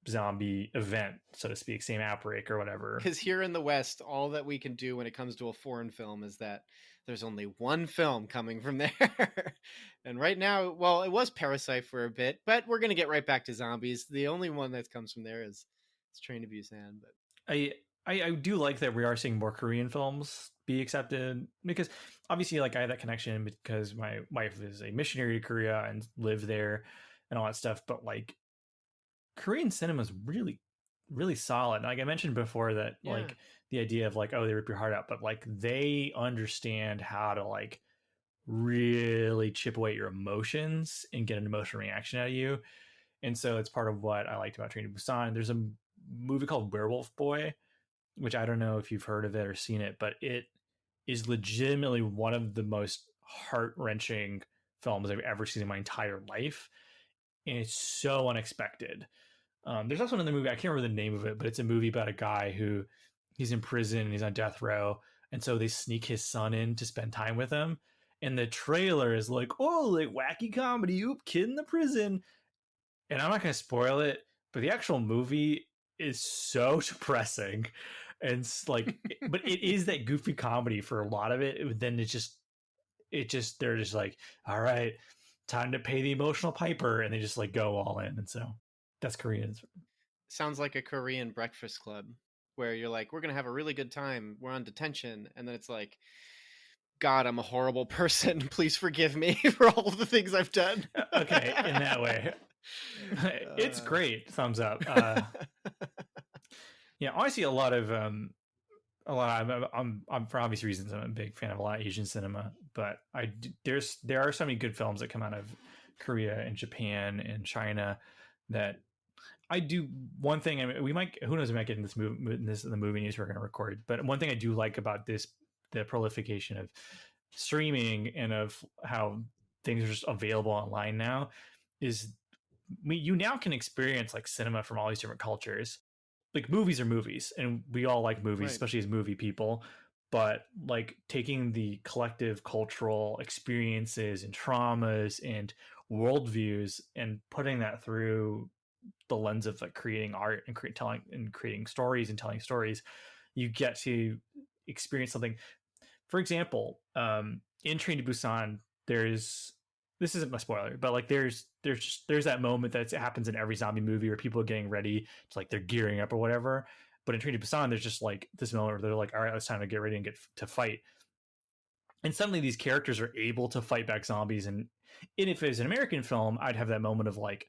zombie event, so to speak, same outbreak or whatever. Because here in the West, all that we can do when it comes to a foreign film is that there's only one film coming from there. And right now, well, it was Parasite for a bit, but we're going to get right back to zombies. The only one that comes from there is Train to Busan. But I do like that we are seeing more Korean films be accepted, because obviously, like, I have that connection because my wife is a missionary to Korea and lived there and all that stuff. But like, Korean cinema is really, really solid. Like I mentioned before, that yeah, like the idea of like, oh, they rip your heart out, but like they understand how to like really chip away at your emotions and get an emotional reaction out of you. And so it's part of what I liked about Train to Busan. There's a movie called Werewolf Boy, which I don't know if you've heard of it or seen it, but it is legitimately one of the most heart wrenching films I've ever seen in my entire life. And it's so unexpected. There's also another movie, I can't remember the name of it, but it's a movie about a guy who he's in prison and he's on death row. And so they sneak his son in to spend time with him. And the trailer is like, oh, like wacky comedy, oop, kid in the prison. And I'm not going to spoil it, but the actual movie is so depressing. And it's like, but it is that goofy comedy for a lot of it. Then they're just like, all right, time to pay the emotional piper. And they just like go all in. And so that's Korean. sounds like a Korean breakfast club where you're like, we're going to have a really good time. We're on detention. And then it's like, God, I'm a horrible person. Please forgive me for all of the things I've done. Okay, in that way. It's great. Thumbs up. Yeah, I see a lot of I'm for obvious reasons, I'm a big fan of a lot of Asian cinema, but there are so many good films that come out of Korea and Japan and China that I do. One thing, I mean, we might, who knows, we might get in this in the movie news we're going to record, but one thing I do like about the proliferation of streaming and of how things are just available online now is you now can experience like cinema from all these different cultures. Like movies are movies, and we all like movies, Right. especially as movie people. But like taking the collective cultural experiences and traumas and worldviews and putting that through the lens of like creating art and creating stories and telling stories, you get to experience something. For example, in Train to Busan, there's, this isn't a spoiler, but like there's that moment that happens in every zombie movie where people are getting ready to, like, they're gearing up or whatever. But in Train to Busan, there's just like this moment where they're like, all right, it's time to get ready and get to fight. And suddenly these characters are able to fight back zombies. And if it was an American film, I'd have that moment of like,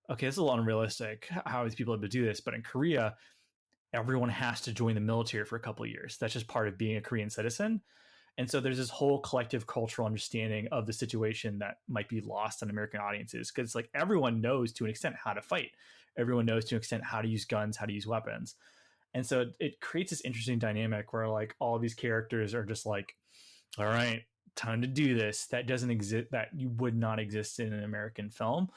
okay, this is a little unrealistic. How are these people able to do this? But in Korea, everyone has to join the military for a couple of years. That's just part of being a Korean citizen. And so there's this whole collective cultural understanding of the situation that might be lost on American audiences, because like everyone knows to an extent how to fight. Everyone knows to an extent how to use guns, how to use weapons. And so it creates this interesting dynamic where like all of these characters are just like, all right, time to do this. That doesn't exist, that you would not exist in an American film.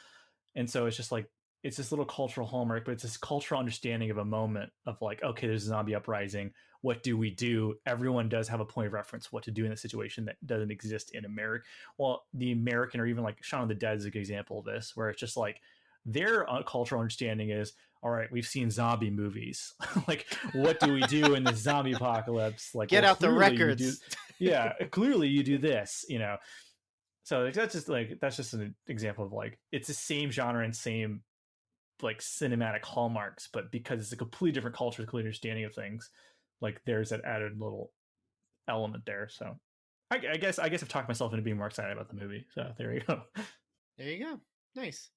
And so it's just like, it's this little cultural hallmark, but it's this cultural understanding of a moment of like, okay, there's a zombie uprising. What do we do? Everyone does have a point of reference what to do in a situation that doesn't exist in America. Well, the American, or even like Shaun of the Dead is a good example of this, where it's just like their cultural understanding is, all right, we've seen zombie movies. Like, what do we do in the zombie apocalypse? Like, Get out the records. Yeah, clearly you do this, you know. So that's just an example of like, it's the same genre and same like cinematic hallmarks, but because it's a completely different culture, completely understanding of things, like there's that added little element there. So I guess I've talked myself into being more excited about the movie. So there you go. There you go. Nice.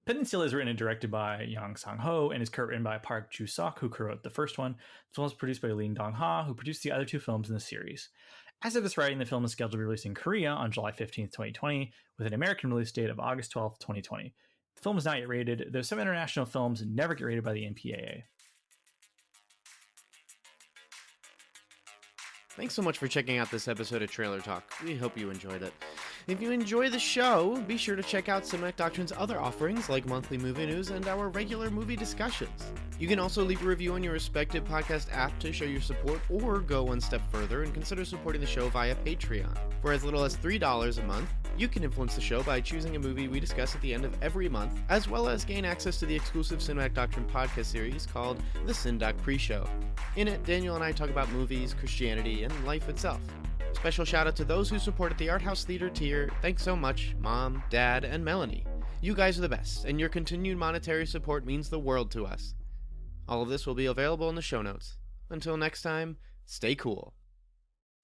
Peninsula is written and directed by Yang Sang-ho and is co-written by Park Ju-sok, who co-wrote the first one, as well as produced by Lee Dong-ha, who produced the other two films in the series. As of this writing, the film is scheduled to be released in Korea on July 15th, 2020, with an American release date of August 12th, 2020. The film is not yet rated, though some international films never get rated by the MPAA. Thanks so much for checking out this episode of Trailer Talk. We hope you enjoyed it. If you enjoy the show, be sure to check out Cinematic Doctrine's other offerings like monthly movie news and our regular movie discussions. You can also leave a review on your respective podcast app to show your support, or go one step further and consider supporting the show via Patreon. For as little as $3 a month, you can influence the show by choosing a movie we discuss at the end of every month, as well as gain access to the exclusive Cinematic Doctrine podcast series called the Cindoc Pre-Show. In it, Daniel and I talk about movies, Christianity, and life itself. Special shout out to those who supported the Art House Theater tier. Thanks so much, Mom, Dad, and Melanie. You guys are the best, and your continued monetary support means the world to us. All of this will be available in the show notes. Until next time, stay cool.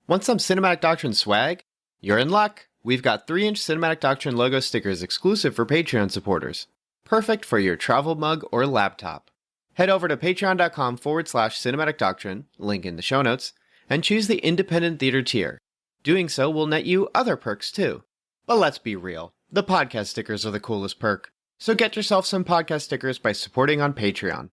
Want some Cinematic Doctrine swag? You're in luck! We've got 3-inch Cinematic Doctrine logo stickers exclusive for Patreon supporters. Perfect for your travel mug or laptop. Head over to patreon.com/Cinematic Doctrine, link in the show notes, and choose the Independent Theater tier. Doing so will net you other perks too. But let's be real, the podcast stickers are the coolest perk. So get yourself some podcast stickers by supporting on Patreon.